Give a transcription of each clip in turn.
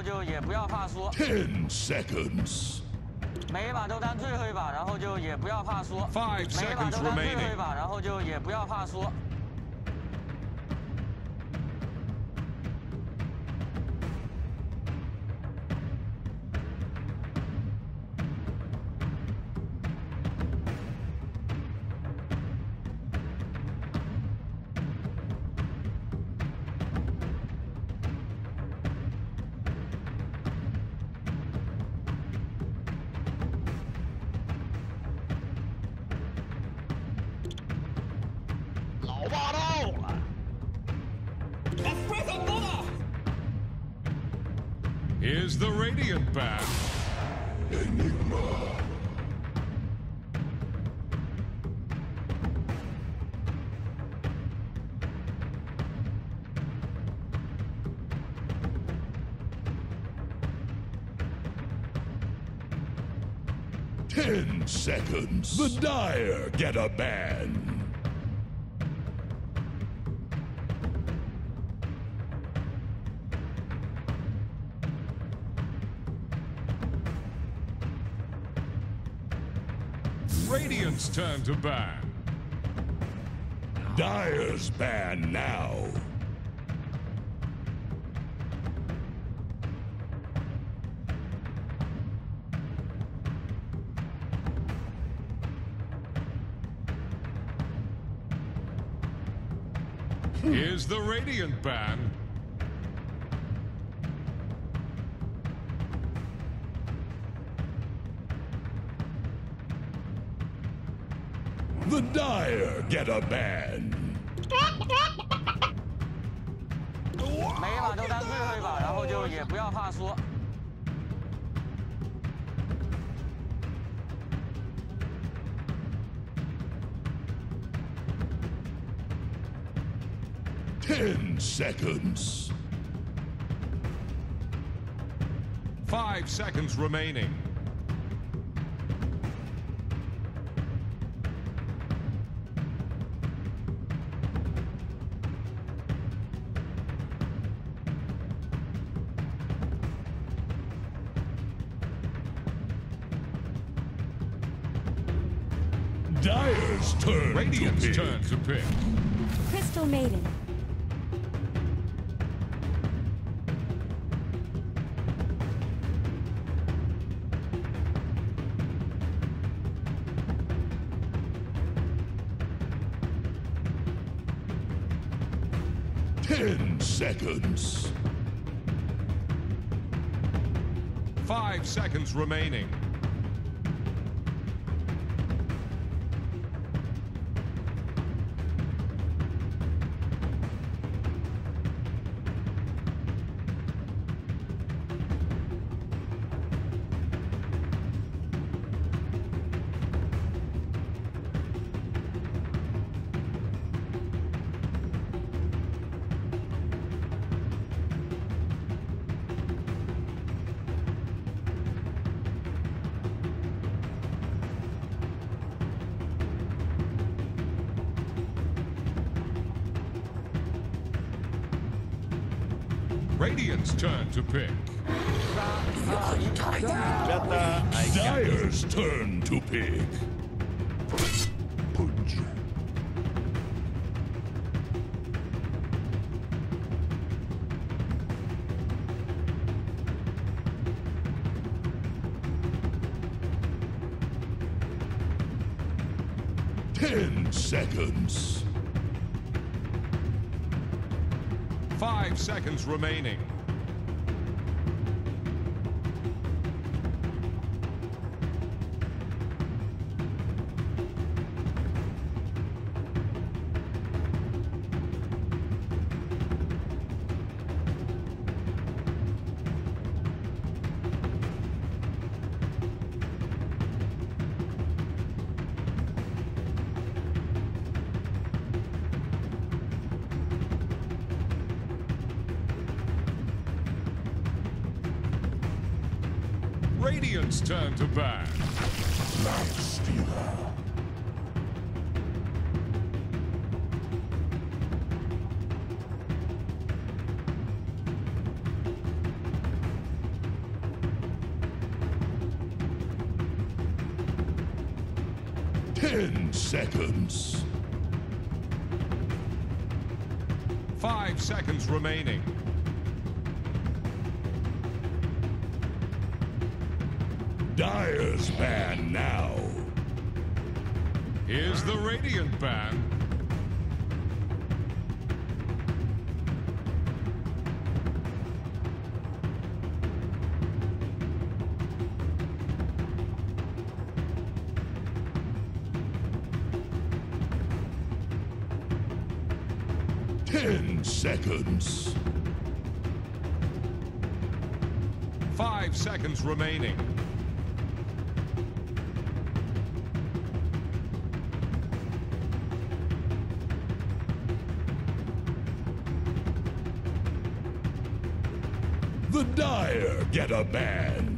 就也不要怕输。10 seconds. 每一把都当最后一把，然后就也不要怕输。 5 每一把 seconds 都当最后一 remaining. 把，然后就也不要怕输。 老霸道了。 Here's the Radiant Band. Enigma. Ten seconds. The Dire get a ban. Radiant's turn to ban. Dire's ban now. Here's the Radiant ban. The Dire get a ban. 每一把都当最后一把，然后就也不要怕输。 10 seconds. 5 seconds remaining. Dire's turn Radiant's to pick. turn to pick. Crystal Maiden. Ten seconds. 5 seconds remaining. Radiant's turn to pick. Rata, Dire's turn to pick. Punch. Ten seconds. 5 seconds remaining. Radiant's turn to ban. Life Stealer. 10 seconds. 5 seconds remaining. Dire's ban now. Here's the Radiant ban. Seconds. 5 seconds remaining. The Dire get a ban.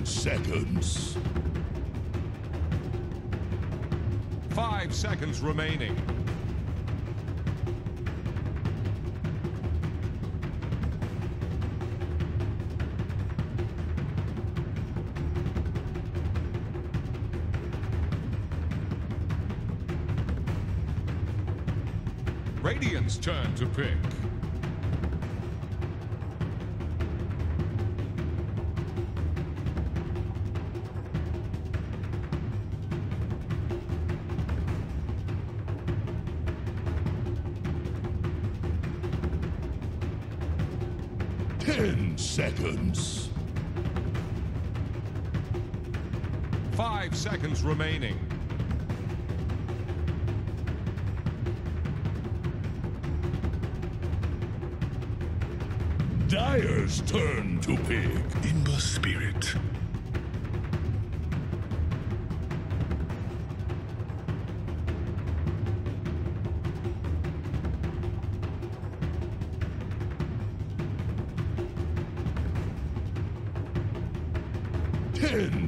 Seconds. 5 seconds remaining. Radiant's turn to pick. Seconds. 5 seconds remaining. Dire's turn to pick. In the spirit.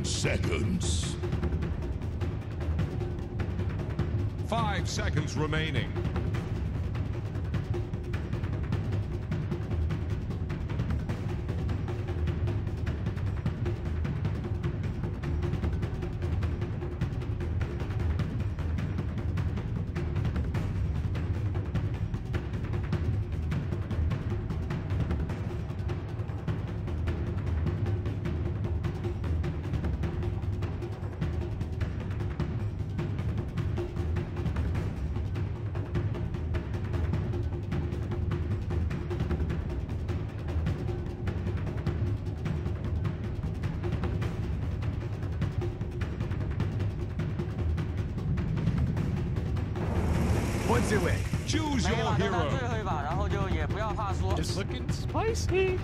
Seconds. 5 seconds remaining. Choose 每 your 把都当 hero. 最后一把，然后就也不要怕输。 It's looking spicy.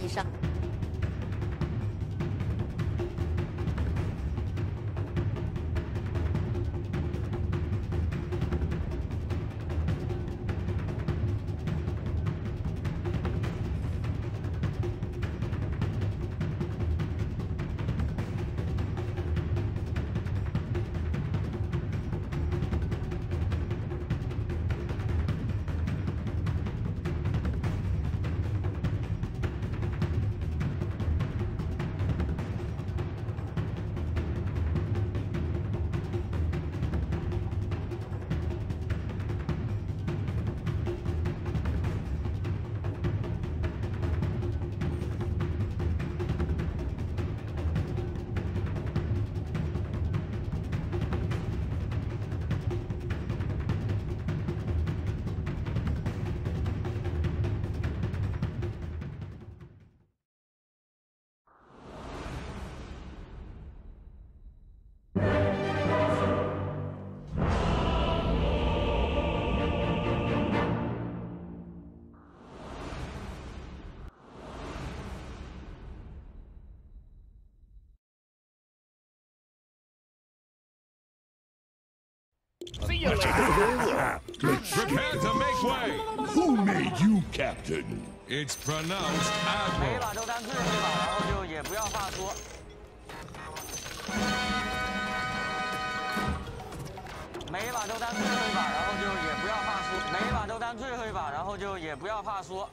You上。See you later. Prepare to make way. Who made you captain? It's pronounced 每一 Admiral. 把都当最后一把，然后就也不要怕输。每一把都当最后一把，然后就也不要怕输。每一把都当最后一把，然后就也不要怕输。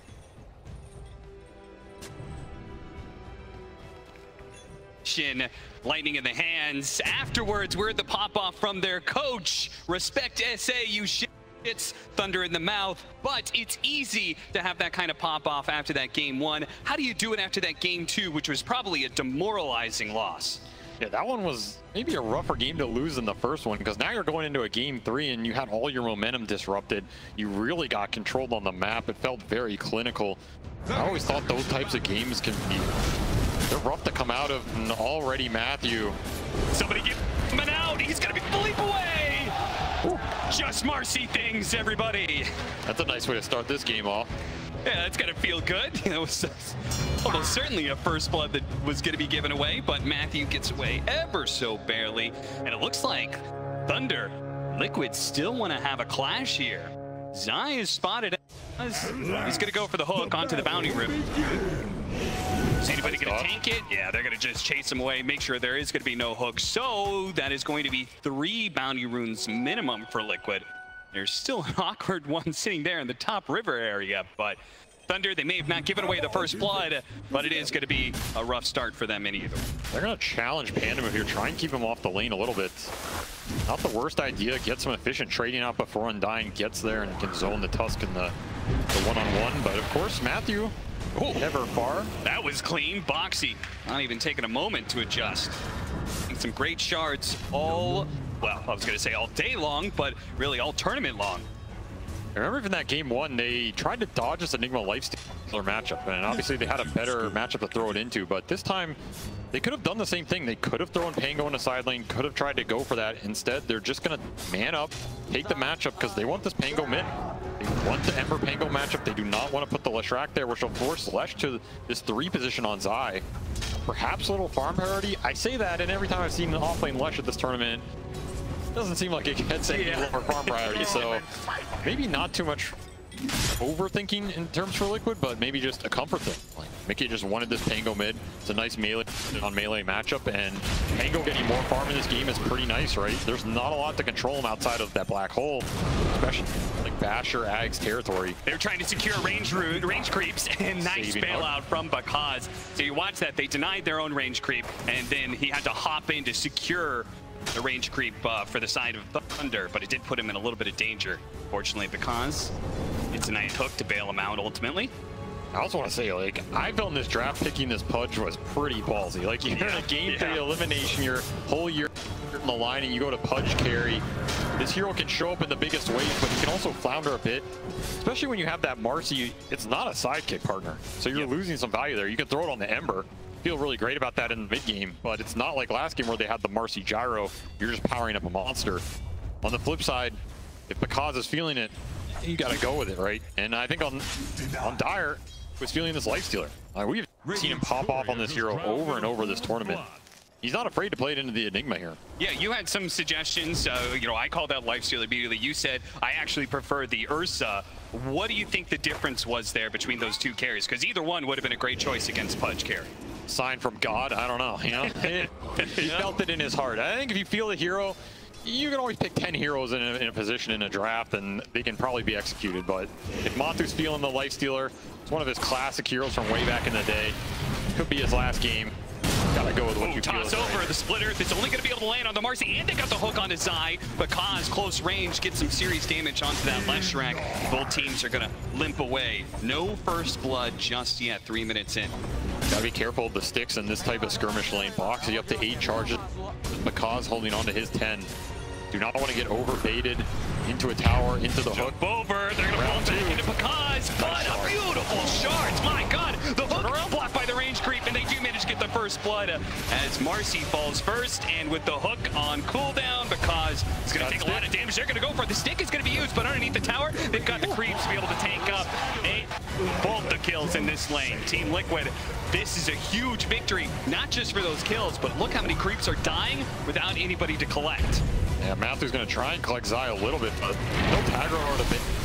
Lightning in the hands. Afterwards, word the pop off from their coach. Respect SA, you shits. Thunder in the mouth. But it's easy to have that kind of pop off after that game one. How do you do it after that game two, which was probably a demoralizing loss? Yeah, that one was maybe a rougher game to lose than the first one, because now you're going into a game three and you had all your momentum disrupted. You really got controlled on the map. It felt very clinical. I always thought those types of games can be... They're rough to come out of, and already Matthew. Somebody get him out. He's going to be bleep away. Ooh. Just Marcy things, everybody. That's a nice way to start this game off. Yeah, it's going to feel good. You know, almost certainly a first blood that was going to be given away, but Matthew gets away ever so barely. And it looks like Thunder, Liquid still want to have a clash here. Zai is spotted. He's going to go for the hook onto the bounty room. Is anybody going to tank it? Yeah, they're going to just chase him away, make sure there is going to be no hook. So that is going to be 3 bounty runes minimum for Liquid. There's still an awkward one sitting there in the top river area, but Thunder, they may have not given away the first blood, but it is going to be a rough start for them in either. They're going to challenge Panda here, try and keep him off the lane a little bit. Not the worst idea. Get some efficient trading out before Undying gets there and can zone the Tusk in the one-on-one. But of course, Matthew, never far. That was clean. Boxy, not even taking a moment to adjust. And some great shards all, well, I was going to say all day long, but really all tournament long. I remember in that game one, they tried to dodge this Enigma lifestealer matchup, and obviously they had a better matchup to throw it into, but this time they could have done the same thing. They could have thrown Pango in the side lane, could have tried to go for that. Instead, they're just going to man up, take the matchup, because they want this Pango mid. They want the Ember Pango matchup. They do not want to put the Leshrac there, which will force Lesh to this 3 position on Zai. Perhaps a little farm parity. I say that, and every time I've seen an off-lane Lesh at this tournament, doesn't seem like it gets any lower farm priority, so maybe not too much overthinking in terms for Liquid, but maybe just a comfort thing. Like, Mickey just wanted this Pango mid. It's a nice melee on melee matchup, and Pango getting more farm in this game is pretty nice, right? There's not a lot to control him outside of that black hole, especially like Basher, Ag's territory. They're trying to secure range creeps, and nice bailout from Bakaz. So you watch that, they denied their own range creep, and then he had to hop in to secure the range creep for the side of Thunder, but it did put him in a little bit of danger. Fortunately, because it's a nice hook to bail him out ultimately. I also want to say, like, I felt in this draft picking this Pudge was pretty ballsy. Like, you're in a game 3 elimination, your whole year in the line, and you go to Pudge carry. This hero can show up in the biggest ways, but he can also flounder a bit. Especially when you have that Marcy, it's not a sidekick partner. So you're losing some value there. You can throw it on the Ember. Feel really great about that in the mid game, but it's not like last game where they had the Marcy gyro. You're just powering up a monster. On the flip side, if Bakaz is feeling it, you got to go with it, right? And I think on Dire was feeling this lifestealer. We've seen him pop off on this hero over and over this tournament. He's not afraid to play it into the Enigma here. Yeah, you had some suggestions. You know, I called out lifestealer immediately. You said I actually prefer the Ursa. What do you think the difference was there between those 2 carries? Because either one would have been a great choice against Pudge carry. Sign from God, I don't know, you know? He felt it in his heart. I think if you feel the hero, you can always pick 10 heroes in a position in a draft and they can probably be executed. But if Matu's feeling the lifestealer, it's one of his classic heroes from way back in the day. Could be his last game. Gotta go with what you feel. Toss over the splitter that's only gonna be able to land on the Marcy, and they got the hook on his Zai. Bakaz close range gets some serious damage onto that Leshrac. Both teams are gonna limp away. No first blood just yet, 3 minutes in. Gotta be careful of the sticks in this type of skirmish lane. Boxy up to 8 charges. Bakaz holding on to his 10. Do not want to get over-baited into a tower, into the hook. Over, they're gonna pull back into Bakaz, but a beautiful shards, my god! The hook blocked by the range creep, and they do manage to get the first blood as Marcy falls first, and with the hook on cooldown, Bakaz is gonna take a lot of damage. They're gonna go for it. The stick is gonna be used, but underneath the tower, they've got the creeps to be able to tank up. Both the kills in this lane. Team Liquid, this is a huge victory, not just for those kills, but look how many creeps are dying without anybody to collect. Yeah, Matthew's going to try and collect Zai a little bit, but no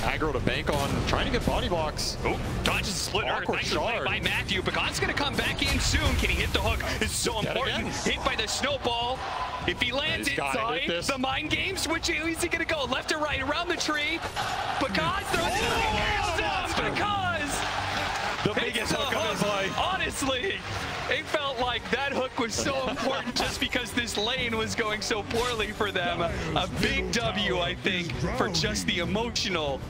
aggro to bank on, trying to get body blocks. Oh, dodges the split earth. Nice play by Matthew. Pekka's going to come back in soon. Can he hit the hook? It's so important. Hit by the snowball. If he lands inside the mind games, which is he going to go? Left or right? Around the tree. Pekka throws it against him. Pekka's the biggest hook of his life. Honestly, it felt like that hook was so important just because this lane was going so poorly for them. A big W, I think, for just the emotional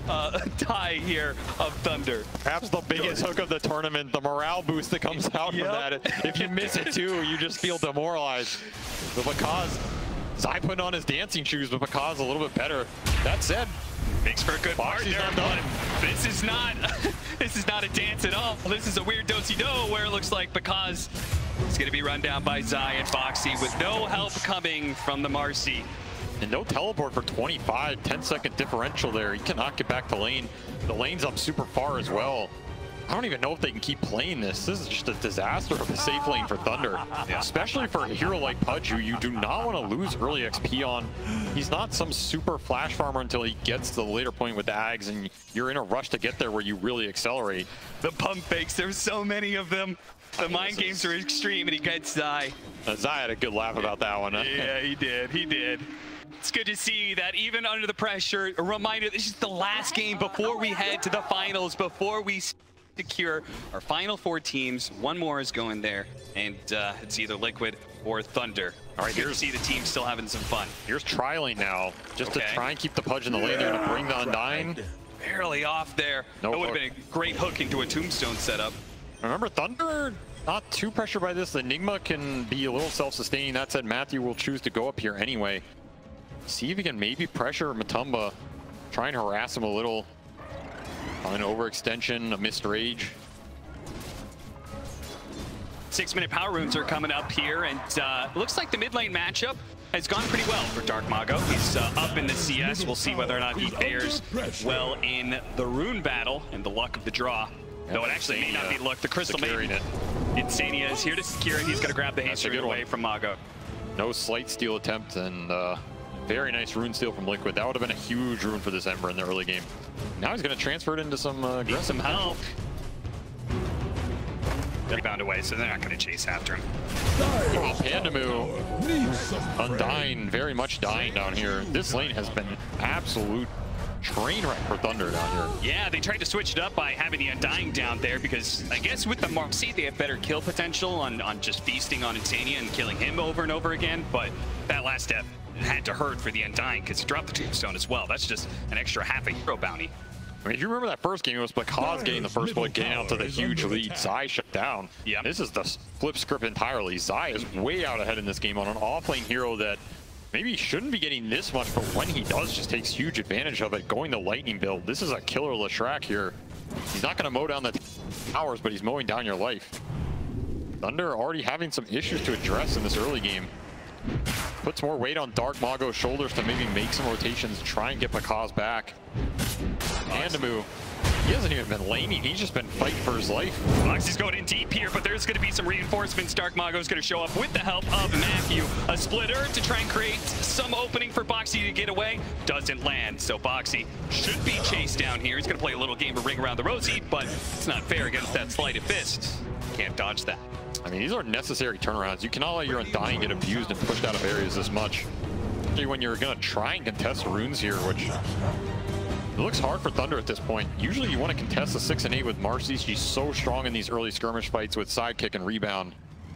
tie here of Thunder. Perhaps the biggest hook of the tournament, the morale boost that comes out from that. If you miss it too, you just feel demoralized. But because Zai putting on his dancing shoes, but Pekka's a little bit better. That said, makes for a good partner, but this is not a dance at all. This is a weird do-si-do where it looks like Pekka's is going to be run down by Zai and Boxy with no help coming from the Marcy. And no teleport for 25, 10-second differential there. He cannot get back to lane. The lane's up super far as well. I don't even know if they can keep playing this. This is just a disaster of a safe lane for Thunder. Yeah. Especially for a hero like Pudge, who you do not want to lose early XP on. He's not some super flash farmer until he gets to the later point with the Ags, and you're in a rush to get there where you really accelerate. The pump fakes, there's so many of them. The mind games are extreme, and he gets Zai. Zai had a good laugh about that one. Yeah, he did. It's good to see that even under the pressure, a reminder, this is the last game before we head to the finals, before we secure our final 4 teams. One more is going there, and it's either Liquid or Thunder. All right, here to see the team still having some fun. Here's trialing now, just to try and keep the Pudge in the lane there to bring the Undying. Barely off there. That would have been a great hook into a tombstone setup. Remember, Thunder, not too pressured by this. Enigma can be a little self-sustaining. That said, Matthew will choose to go up here anyway. See if he can maybe pressure Matumba, try and harass him a little. An overextension, a missed rage. 6-minute power runes are coming up here, and looks like the mid lane matchup has gone pretty well for Dark Mago. He's up in the CS. We'll see whether or not he fares well in the rune battle and the luck of the draw. Though it actually may not be luck. The Crystal Maiden. Insania is here to secure it. He's going to grab the haste rune away from Mago. No slight steal attempt, and very nice rune steal from Liquid. That would have been a huge rune for this Ember in the early game. Now he's going to transfer it into some aggressive help. Rebound away, so they're not going to chase after him. Oh, Pandamu, Undying, very much dying down here. This lane has been absolute train wreck for Thunder down here. Yeah, they tried to switch it up by having the Undying down there because I guess with the Marcy, they have better kill potential on just feasting on Insania and killing him over and over again, but that last step had to hurt for the Undying because he dropped the tombstone as well. That's just an extra half a hero bounty. I mean, if you remember that first game, it was Pekka's getting the first blood, getting out to the huge lead. Zai shut down. Yeah. This is the flip script entirely. Zai is way out ahead in this game on an off-lane hero that maybe shouldn't be getting this much, but when he does, just takes huge advantage of it, going the lightning build. This is a killer Leshrac here. He's not going to mow down the towers, but he's mowing down your life. Thunder already having some issues to address in this early game. Puts more weight on Dark Mago's shoulders to maybe make some rotations, try and get Pekka's back. Pandamu, he hasn't even been laning, he's just been fighting for his life. Boxy's going in deep here, but there's going to be some reinforcements. Dark Mago's going to show up with the help of Matthew. A splitter to try and create some opening for Boxy to get away. Doesn't land, so Boxy should be chased down here. He's going to play a little game of Ring Around the Rosy, but it's not fair against that sleight of fist. Can't dodge that. I mean, these are necessary turnarounds. You cannot let your Undying get abused and pushed out of areas this much. Especially when you're going to try and contest runes here, which it looks hard for Thunder at this point. Usually you want to contest the 6 and 8 with Marcy. She's so strong in these early skirmish fights with sidekick and rebound.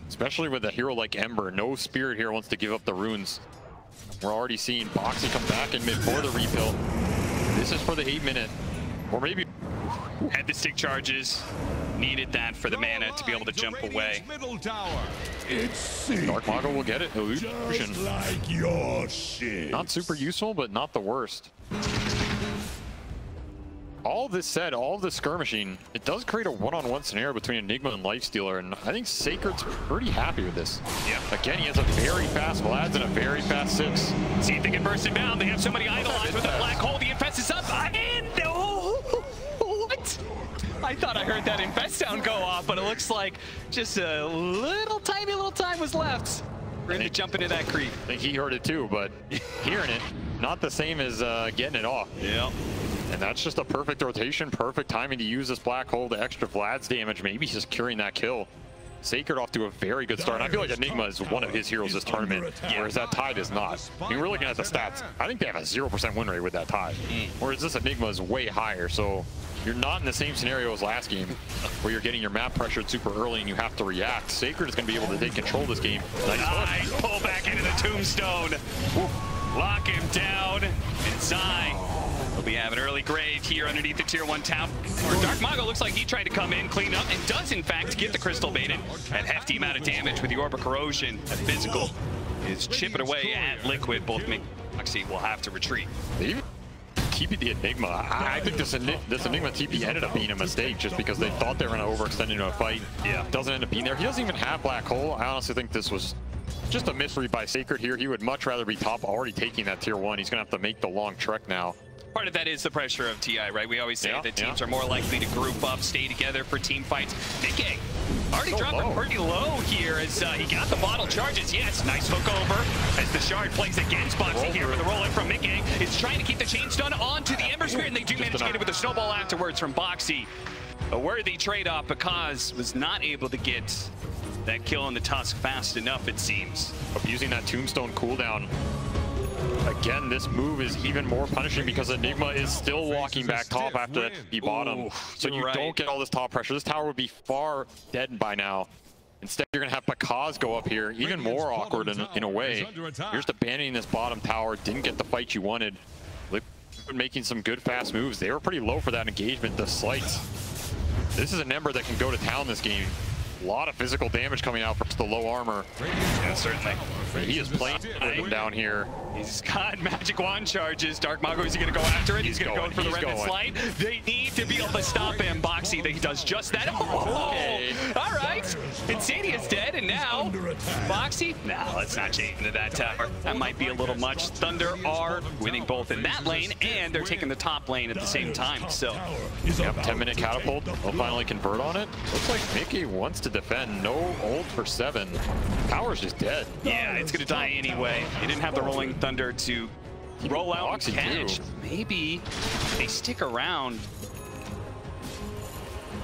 Especially with a hero like Ember. No spirit here wants to give up the runes. We're already seeing Boxy come back in mid for the refill. This is for the 8-minute. Or maybe... Had the stick charges. Needed that for the mana to be able to jump away. Dark Mago will get it. Illusion. Like your shit. Not super useful, but not the worst. All this said, all of this skirmishing, it does create a one-on-one scenario between Enigma and Lifestealer, and I think Sacred's pretty happy with this. Yeah. Again, he has a very fast Vlads and a very fast 6. See if they can burst him down. They have so many idolize with the black hole. The Infest is up. And what? I thought I heard that Infest sound go off, but it looks like just a tiny little time was left to jump into that creep. I think he heard it too, but hearing it, not the same as getting it off. Yeah. And that's just a perfect rotation, perfect timing to use this black hole to extra Vlad's damage, maybe securing that kill. Sacred off to a very good start. And I feel like Enigma is one of his heroes this tournament, whereas that Tide is not. I mean, we're looking at the stats. I think they have a 0% win rate with that Tide, whereas this Enigma is way higher. So you're not in the same scenario as last game, where you're getting your map pressured super early and you have to react. Sacred is going to be able to take control of this game. Nice pull back into the tombstone. Lock him down. And Zai will be having early grave here underneath the tier 1 tower. Dark Mago looks like he tried to come in, clean up, and does in fact get the crystal baited. That hefty amount of damage with the Orb of Corrosion. That physical is chipping away at Liquid. Both Moxie will have to retreat. TP the Enigma. I think this Enigma TP ended up being a mistake just because they thought they were going to overextend into a fight. Yeah. Doesn't end up being there. He doesn't even have Black Hole. I honestly think this was just a misread by Sacred here. He would much rather be top, already taking that tier 1. He's going to have to make the long trek now. Part of that is the pressure of TI, right? We always say that teams are more likely to group up, stay together for team fights. Nick already dropping pretty low here as he got the bottle charges. Yes, nice hook over as the shard plays against Boxy here with the roll in from Nick. Is trying to keep the chain stun onto the Ember Spirit, and they do manage to get it with a snowball afterwards from Boxy. A worthy trade-off because was not able to get that kill on the Tusk fast enough, it seems. Using that Tombstone cooldown. Again, this move is even more punishing because Enigma is still walking back top after that TP bottom. So you don't get all this top pressure. This tower would be far dead by now. Instead, you're going to have Pakaz go up here, even more awkward in a way. You're just abandoning this bottom tower, didn't get the fight you wanted. Liquid making some good fast moves. They were pretty low for that engagement. The slights. This is an Ember that can go to town this game. A lot of physical damage coming out from the low armor. Yeah, certainly. He is playing down here. He's got magic wand charges. Dark Mago, is he going to go after it? He's going to go for the Remnant Slide. They need to be able to stop him. Boxy, he does just that. Oh, okay. All right. Insania's dead, and now Boxy. Nah, let's not change into that tower. That might be a little much. Thunder are winning both in that lane, and they're taking the top lane at the same time. So, yep, 10-minute catapult. They'll finally convert on it. Looks like Mickey wants to defend. No ult for 7. Tower's just dead. Yeah, it's going to die anyway. He didn't have the rolling Thunder to roll out and catch. Maybe they stick around.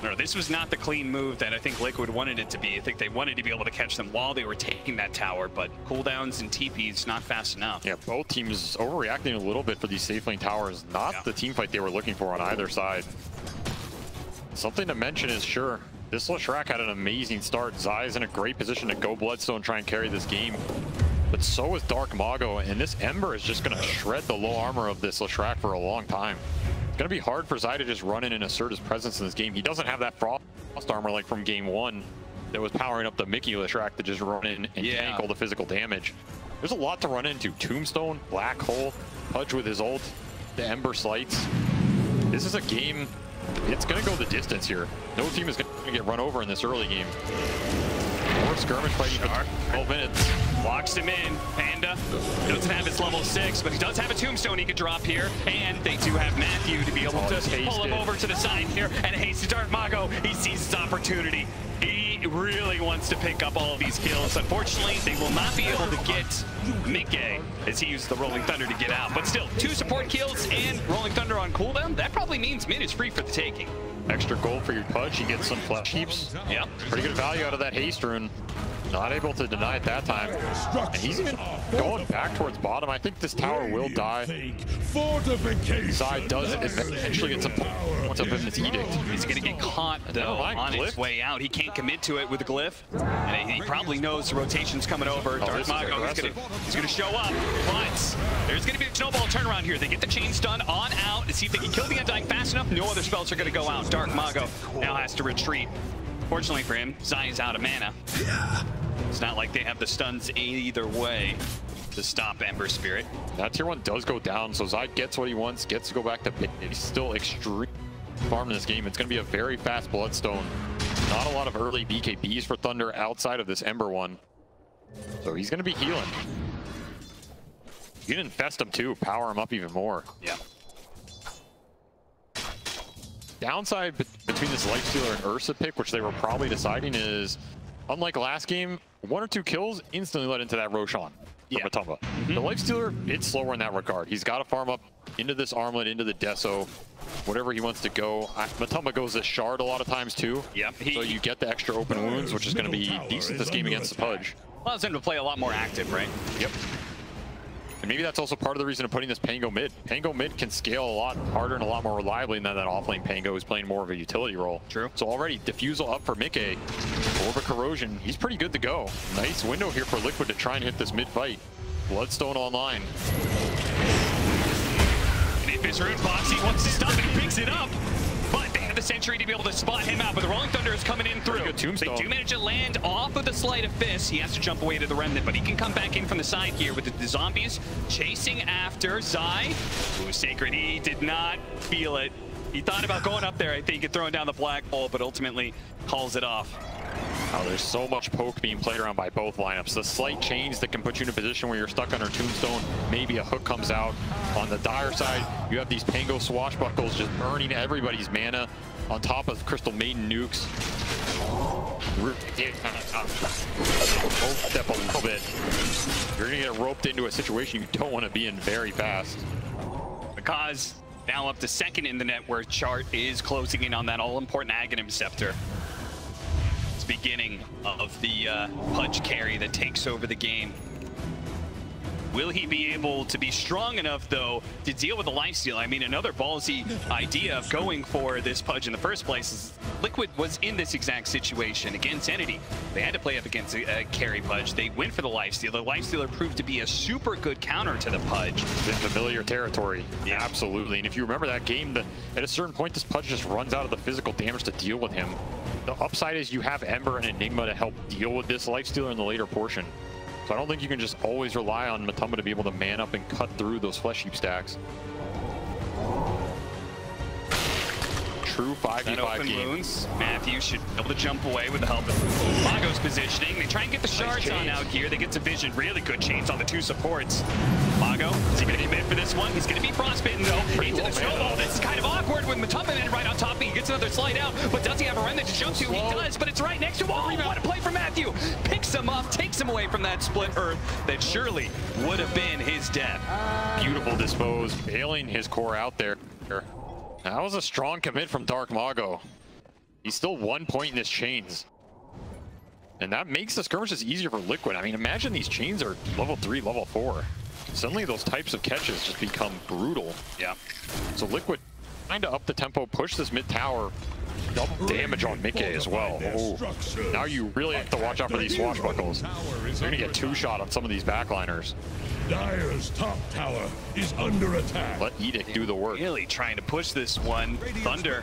No, this was not the clean move that I think Liquid wanted it to be. I think they wanted to be able to catch them while they were taking that tower, but cooldowns and TPs not fast enough. Yeah, both teams overreacting a little bit for these safe lane towers. Not the team fight they were looking for on either side. Something to mention is, sure, this Leshrac had an amazing start. Zai's in a great position to go Bloodstone, try and carry this game. But so is Dark Mago, and this Ember is just going to shred the low armor of this Leshrac for a long time. It's going to be hard for Zai to just run in and assert his presence in this game. He doesn't have that frost armor like from game 1 that was powering up the Mickey Leshrac to just run in and tank all the physical damage. There's a lot to run into. Tombstone, Black Hole, Pudge with his ult, the Ember Slights. This is a game, it's going to go the distance here. No team is going to get run over in this early game. More skirmish fighting for 12 minutes. Locks him in. Panda doesn't have his level 6, but he does have a tombstone he could drop here. And they do have Matthew to be able to pull him over to the side here. And hasted Dark Mago, he sees his opportunity. He really wants to pick up all of these kills. Unfortunately, they will not be able to get Mickey as he used the Rolling Thunder to get out. But still, 2 support kills and Rolling Thunder on cooldown. That probably means mid is free for the taking. Extra gold for your Pudge. He gets some flesh heaps. Yeah. Pretty good value out of that haste rune. Not able to deny it that time. And he's even going back towards bottom. I think this tower will die. Zai does eventually get some points up in his edict. He's going to get caught, though, on his way out. He can't commit to it with the glyph. And he probably knows the rotation's coming over. Dark Mago is going to show up. But there's going to be a snowball turnaround here. They get the chain stun on out to see if they can kill the Undying fast enough. No other spells are going to go out. Dark Mago now has to retreat. Fortunately for him, Zai is out of mana. It's not like they have the stuns either way to stop Ember Spirit. That tier 1 does go down, so Zai gets what he wants, gets to go back to pit. He's still extreme farm in this game. It's going to be a very fast Bloodstone. Not a lot of early BKBs for Thunder outside of this Ember one. So he's going to be healing. You can infest him too, power him up even more. Yeah. Downside between this Lifestealer and Ursa pick, which they were probably deciding, is unlike last game, 1 or 2 kills instantly led into that Roshan. Yeah. Matumba. The Lifestealer, it's slower in that regard. He's got to farm up into this armlet, into the Deso, whatever he wants to go. Matumba goes this shard a lot of times too. Yep. So you get the extra open wounds, which is going to be decent this game against the Pudge. Allows him to play a lot more active, right? Yep. And maybe that's also part of the reason of putting this Pango mid. Pango mid can scale a lot harder and a lot more reliably than that offlane Pango who's playing more of a utility role. True. So already Diffusal up for Mickey. Orb of Corrosion, he's pretty good to go. Nice window here for Liquid to try and hit this mid fight. Bloodstone online. And if his Rune Boxy wants to stop it, he picks it up. But they have the Sentry to be able to spot him out, but the Rolling Thunder is coming in through. They do manage to land off of the Sleight of Fist. He has to jump away to the Remnant, but he can come back in from the side here with the zombies chasing after Zai. Ooh, Sacred, he did not feel it. He thought about going up there, I think, and throwing down the black hole, but ultimately calls it off. Oh, there's so much poke being played around by both lineups. The slight change that can put you in a position where you're stuck under Tombstone. Maybe a hook comes out. On the Dire side, you have these Pango Swashbuckles just burning everybody's mana on top of Crystal Maiden nukes. Step a little bit. You're going to get roped into a situation you don't want to be in very fast. Because now up to second in the net where Chart is closing in on that all-important Aghanim Scepter. Beginning of the Pudge carry that takes over the game. Will he be able to be strong enough, though, to deal with the lifesteal? I mean, another ballsy idea of going for this Pudge in the first place is Liquid was in this exact situation against Entity. They had to play up against a carry Pudge. They went for the lifesteal. The lifestealer proved to be a super good counter to the Pudge. It's in familiar territory. Yeah. Absolutely. And if you remember that game, at a certain point, this Pudge just runs out of the physical damage to deal with him. The upside is you have Ember and Enigma to help deal with this lifestealer in the later portion. So I don't think you can just always rely on Matumba to be able to man up and cut through those Flesh Heap stacks. True 5v5 game. Wounds. Matthew should be able to jump away with the help of Mago's positioning. They try and get the shards on out here. They get to vision. Really good chains on the 2 supports. Mago, is he going to commit for this one? He's going to be frostbitten though. Into the snowball. This is kind of awkward with Matumba man right on top of him. He gets another slide out, but does he have a remnant to jump to? He does, but it's right next to him. Oh, what a play for Matthew. Picks him up, takes him away from that split earth that surely would have been his death. Beautiful dispose, bailing his core out there. That was a strong commit from Dark Mago. He's still 1 point in his chains. And that makes the skirmishes easier for Liquid. I mean, imagine these chains are level 3, level 4. Suddenly those types of catches just become brutal. Yeah. So Liquid trying to up the tempo, push this mid tower, double damage on Mickey as well. Oh. Now you really have to watch out for these swashbuckles. They're gonna get 2-shot on some of these backliners. Dire's top tower is under attack. Let Edict do the work. Really trying to push this one. Thunder,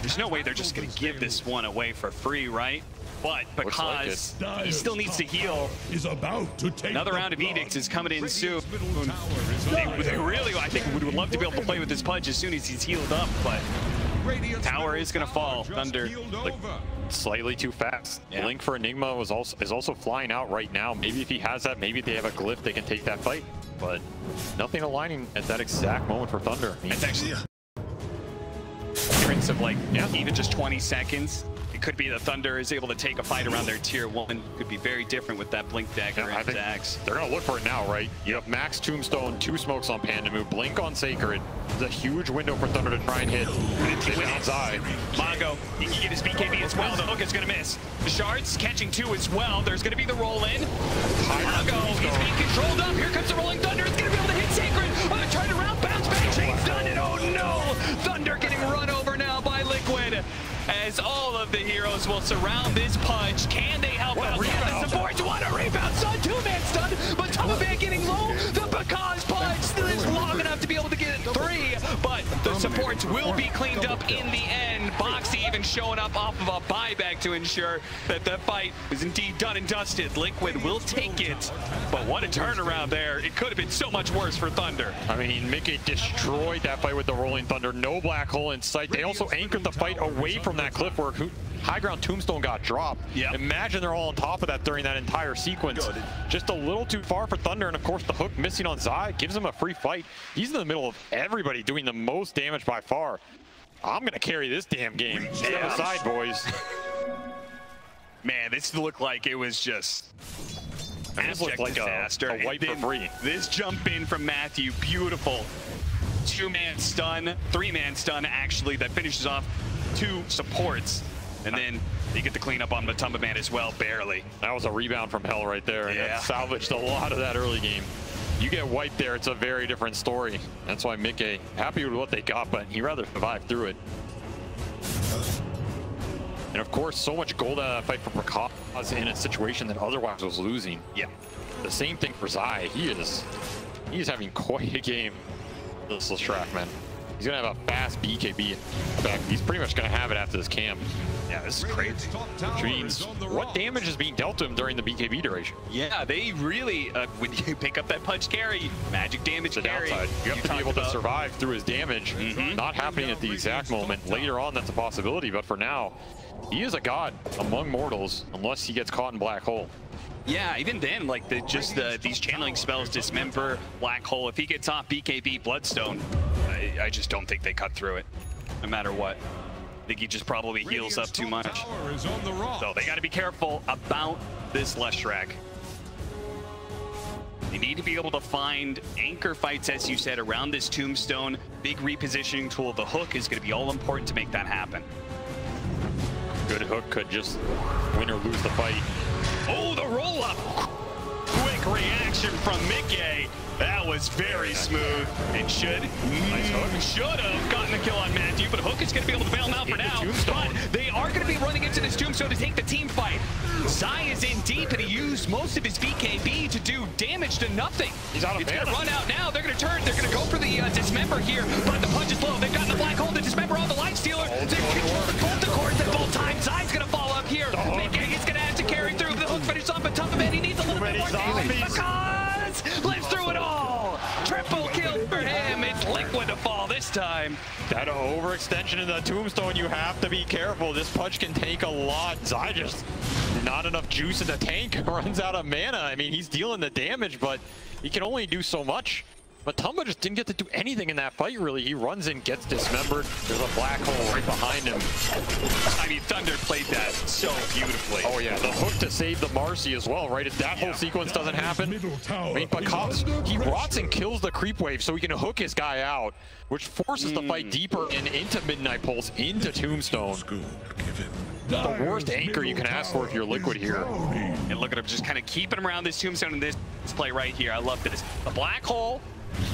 there's no way they're just going to give this one away for free, right? But because he still needs to heal, is about to take another round of Edicts is coming in soon. They really, I think, would love to be able to play with this Pudge as soon as he's healed up, but tower is going to fall. Thunder, slightly too fast. Yeah. Link for Enigma is also flying out right now. Maybe if he has that, maybe they have a glyph, they can take that fight. But nothing aligning at that exact moment for Thunder. It's actually a difference of like even just 20 seconds. It could be the Thunder is able to take a fight around their tier 1. Could be very different with that Blink Dagger and Zax. They're going to look for it now, right? You have Max Tombstone, 2 smokes on Pandamu, Blink on Sacred. There's a huge window for Thunder to try and hit. Mago, he can get his BKB as well. The hook is going to miss. The shards catching 2 as well. There's going to be the roll in. Mago, he's being controlled up. Here comes the Rolling Thunder. It's going to be able to hit Sacred. Oh, they're trying to round bounce back. Chain's done it. Oh no! Thunder getting run over now by Liquid. As all of the heroes will surround this Pudge. Can they help out? Yeah, the supports want a rebound. Son, 2-man stun, but Tumaban getting low. The Because Pudge still is long enough to be able to get 3, but the supports will be cleaned up in the end. Boxy even showing up off of a buyback to ensure that the fight is indeed done and dusted. Liquid will take it, but what a turnaround there. It could have been so much worse for Thunder. I mean, Mickey destroyed that fight with the Rolling Thunder. No black hole in sight. They also anchored the fight away from that cliff where high ground Tombstone got dropped. Yep. Imagine they're all on top of that during that entire sequence. Just a little too far for Thunder, and of course the hook missing on Zai gives him a free fight. He's in the middle of everybody doing the most damage by far. I'm gonna carry this damn game. Step aside, boys. Man, this looked like it was just This looked like disaster. a wipe for free. This jump in from Matthew, beautiful. 2-man stun, 3-man stun actually, that finishes off 2 supports. And then you get the cleanup on Matumba Man as well, barely. That was a rebound from hell right there. And Yeah. that salvaged a lot of that early game. You get wiped there, it's a very different story. That's why Mickey, happy with what they got, but he'd rather survive through it. And of course, so much gold out of that fight for Pertandingan in a situation that otherwise was losing. Yeah. The same thing for Zai. He is having quite a game, this Leshrac, man. He's gonna have a fast BKB back. He's pretty much gonna have it after this camp. Yeah, this is crazy. Which means, what damage is being dealt to him during the BKB duration? Yeah, they really, when you pick up that punch carry, magic damage The carry. downside. You have to be able to about. survive through his damage. Not happening at the exact moment. Later on, that's a possibility, but for now, he is a god among mortals, unless he gets caught in Black Hole. Yeah, even then, like these channeling spells, Dismember, Black Hole, if he gets off BKB, Bloodstone, I just don't think they cut through it, no matter what. I think he just probably heals up too much. So they got to be careful about this Leshrac. They need to be able to find anchor fights, as you said, around this tombstone. Big repositioning tool. The hook is going to be all important to make that happen. Good hook could just win or lose the fight. Oh, the roll-up! Quick reaction from Mickey. That was very smooth. And should have gotten a kill on Matthew, but Hook is going to be able to bail him out for now. But they are going to be running into this tombstone to take the team fight. Zai is in deep, and he used most of his BKB to do damage to nothing. He's out of It's going to mana. run out now. They're going to turn. They're going to go for the Dismember here, but the punch is low. They've gotten the Black Hole, the Dismember on the Life Stealer. They're controlling both the cores at both times. Zai's going to fall up here. Mickey is going to have to carry through. The Hook finish off, but Tumbleman, he needs a little bit more damage because lives through it all. Triple kill for him. It's Liquid to fall this time. That overextension in the tombstone, you have to be careful. This punch can take a lot. Zai just not enough juice in the tank, runs out of mana. I mean, he's dealing the damage, but he can only do so much. But Tumba just didn't get to do anything in that fight, really. He runs in, gets dismembered. There's a Black Hole right behind him. I mean, Thunder played that so beautifully. Oh yeah, the hook to save the Marcy as well, right? If that whole sequence doesn't happen, I mean, because he rots and kills the creep wave so he can hook his guy out, which forces the fight deeper and into Midnight Pulse, into Tombstone. The worst anchor you can ask for if you're Liquid here. And look at him just kind of keeping him around this tombstone in this play right here. I love this. The Black Hole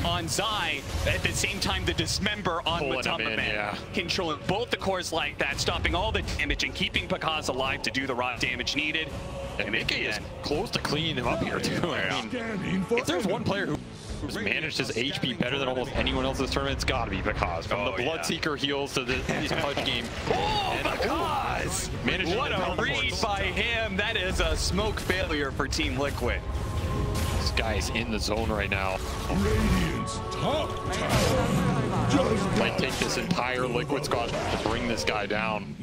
on Zai, at the same time the Dismember on Matumba Man. Yeah. Controlling both the cores like that, stopping all the damage and keeping Pertandingan alive to do the raw damage needed. And Mickey is close to cleaning him up here too. I mean, if there's one player who's managed his HP better than almost anyone else in this tournament, it's got to be Pertandingan. From the Bloodseeker heals to his punch game. Oh, Pertandingan! What a read by him. That is a smoke failure for Team Liquid. This guy's in the zone right now. Radiant's top tower Might take this entire Liquid squad to bring this guy down.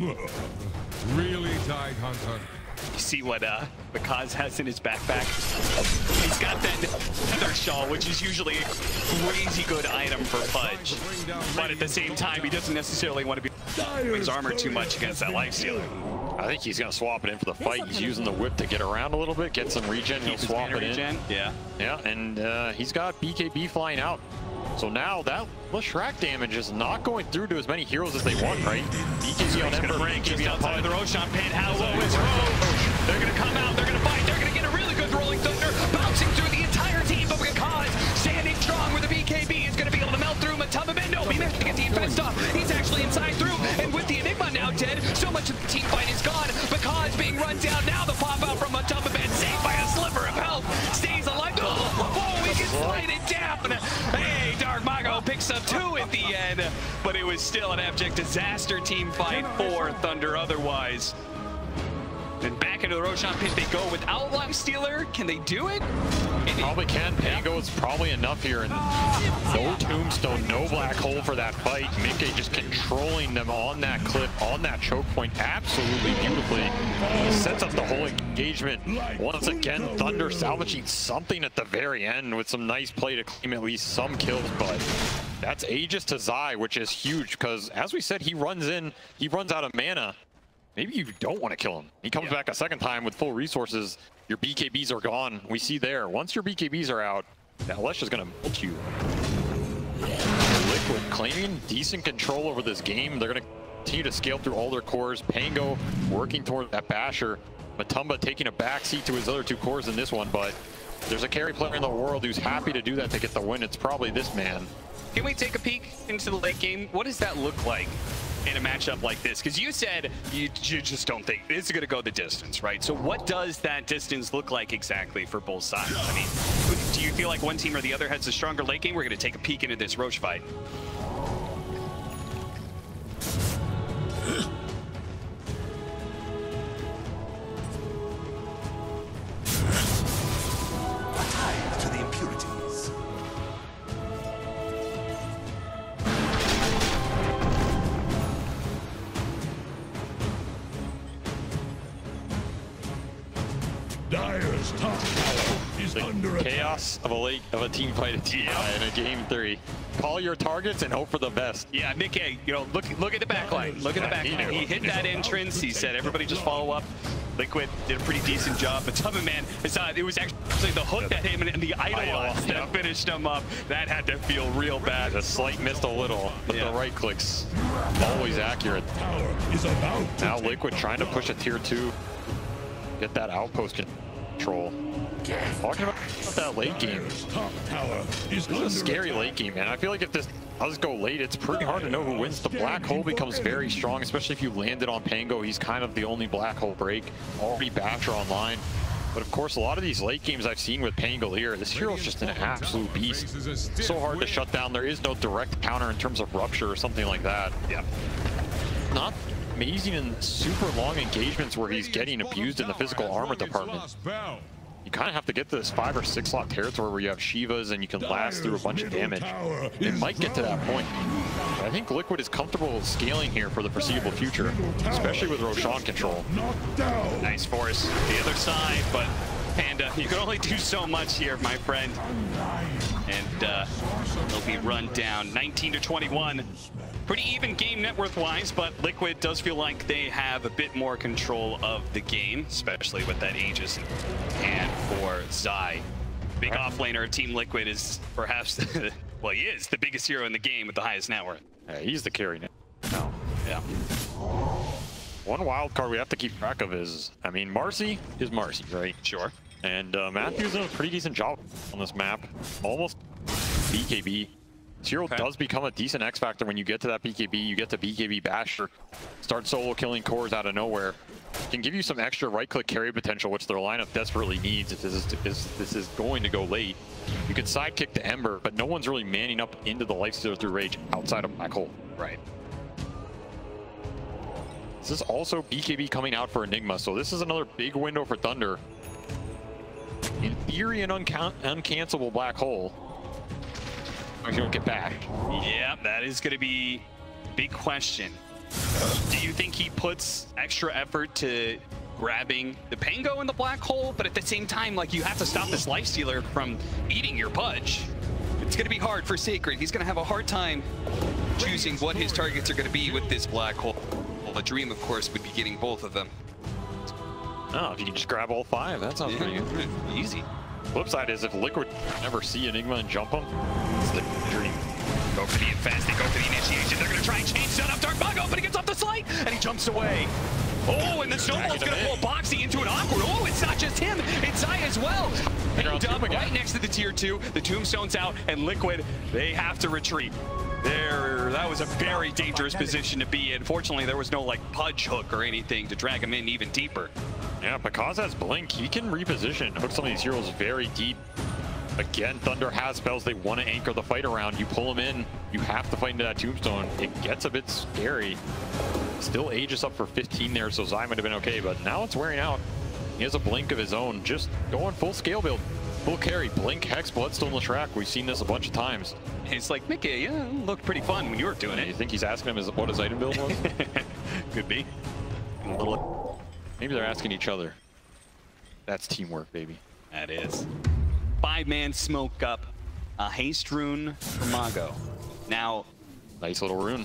Really tight, Hunter. You see what Pertandingan has in his backpack? He's got that feather shawl, which is usually a crazy good item for Fudge. But at the same time, he doesn't necessarily want to be his armor too much against that Lifestealer. I think he's going to swap it in for the fight. He's using the whip to get around a little bit, get some regen, he'll swap it in. Yeah. Yeah, and he's got BKB flying out. So now that Leshrac damage is not going through to as many heroes as they want, right? BKB on Ember, Just BKB on outside Pud. the Roshan pit. How low is Roche? They're going to come out. They're going to fight. They're going to get a really good rolling thunder, bouncing through the entire team. But Pertandingan standing strong with the BKB is going to be able to melt through Matumba Man. No, he managed to get the infest off. He's actually inside through. And with the Enigma now dead, so much of the team fight is gone. Pertandingan's being run down. Now the pop out from Matumba Man, saved by a sliver of health. Stays alive. Oh, he gets slided down. Hey, Dark Mago picks up 2 at the end, but it was still an abject disaster team fight for Thunder otherwise. And back into the Roshan pit they go without Lifestealer. Can they do it? Probably can. Pango is probably enough here. And no Tombstone, no Black Hole for that fight. Mickey just controlling them on that cliff, on that choke point absolutely beautifully. He sets up the whole engagement. Once again, Thunder salvaging something at the very end with some nice play to claim at least some kills, but that's Aegis to Zai, which is huge because, as we said, he runs out of mana. maybe you don't want to kill him. He comes back a second time with full resources. Your BKBs are gone. We see there. Once your BKBs are out, that Lesh is going to melt you. Liquid claiming decent control over this game. They're going to continue to scale through all their cores. Pango working toward that basher. Matumba taking a backseat to his other 2 cores in this one, but there's a carry player in the world who's happy to do that to get the win. It's probably this man. Can we take a peek into the late game? What does that look like in a matchup like this? Because you said you just don't think this is going to go the distance, right? So what does that distance look like exactly for both sides? I mean, do you feel like one team or the other has a stronger late game? We're going to take a peek into this Roche fight. To the impurities. Dire's top tower is under attack. Chaos of a team fight in a game 3. Call your targets and hope for the best. Yeah, Nick A, you know, look at the backline. Look at the backline. He hit that entrance. He said, everybody just follow up. Liquid did a pretty decent job, but Tubman, man, it was actually the hook that him and the idol that finished him up. That had to feel real bad. The slight missed a little, but the right clicks always accurate. Tower is about to Now Liquid trying to push a tier 2, get that outpost control. Talking about that late game. top tower is This is a scary late game, man. I feel like if this does go late, it's pretty hard to know who wins. The black hole becomes very strong, especially if you landed on Pango. He's kind of the only black hole break. Already Basher online. But of course, a lot of these late games I've seen with Pango here, this hero's just an absolute beast. So hard to shut down. There is no direct counter in terms of rupture or something like that. Yeah. Not amazing in super long engagements where he's getting abused in the physical armor department. You kind of have to get to this 5 or 6 slot territory where you have Shivas and you can last through a bunch of damage. It might get to that point. But I think Liquid is comfortable scaling here for the foreseeable future, especially with Roshan control. Nice force the other side, but Panda, you can only do so much here, my friend. And they'll be run down 19 to 21. Pretty even game net worth-wise, but Liquid does feel like they have a bit more control of the game, especially with that Aegis and for Zai. Big offlaner of Team Liquid is perhaps, well, he is the biggest hero in the game with the highest net worth. Yeah, he's the carry now. Yeah. One wild card we have to keep track of is, I mean, Marcy is Marcy, right? Sure. And Matthew's done a pretty decent job on this map. Almost BKB. This hero does become a decent X factor when you get to that BKB. You get to BKB Basher, start solo killing cores out of nowhere. Can give you some extra right-click carry potential, which their lineup desperately needs if this is going to go late. You can sidekick the Ember, but no one's really manning up into the Lifestealer through Rage outside of Black Hole. Right. This is also BKB coming out for Enigma, so this is another big window for Thunder. In theory, an uncancelable Black Hole. Or you don't get back. Yeah, that is going to be a big question. Do you think he puts extra effort to grabbing the Pango in the Black Hole, but at the same time, like, you have to stop this Lifestealer from eating your Pudge? It's going to be hard for Sacred. He's going to have a hard time choosing what his targets are going to be with this Black Hole. Well, the dream, of course, would be getting both of them. Oh, if you can just grab all 5, that sounds pretty good. Easy. Flip side is if Liquid never see Enigma and jump him, it's the dream. Go for the infest, they go for the initiation. They're going to try and change that up. Dark Mago, but he gets off the slide, and he jumps away. Oh, and the snowball's going to pull Boxy into an awkward. Oh, it's not just him, it's Zai as well. And up right next to the tier 2, the Tombstone's out, and Liquid, they have to retreat. That was a very dangerous position to be in. Fortunately, there was no like Pudge hook or anything to drag him in even deeper. Yeah, because has Blink, he can reposition, hook some of these heroes very deep. Again, Thunder has spells they want to anchor the fight around. You pull them in, you have to fight into that Tombstone. It gets a bit scary. Still Aegis up for 15 there, so Zai might have been okay, but now it's wearing out. He has a Blink of his own, just going full scale build. Full carry, Blink, Hex, Bloodstone, Lashrak. We've seen this a bunch of times. It's like, Mickey, yeah, looked pretty fun when you were doing it. You think he's asking him what his item build was? Could be. A little. Maybe they're asking each other. That's teamwork, baby. That is. 5-man smoke up. A haste rune for Mago. Now, nice little rune.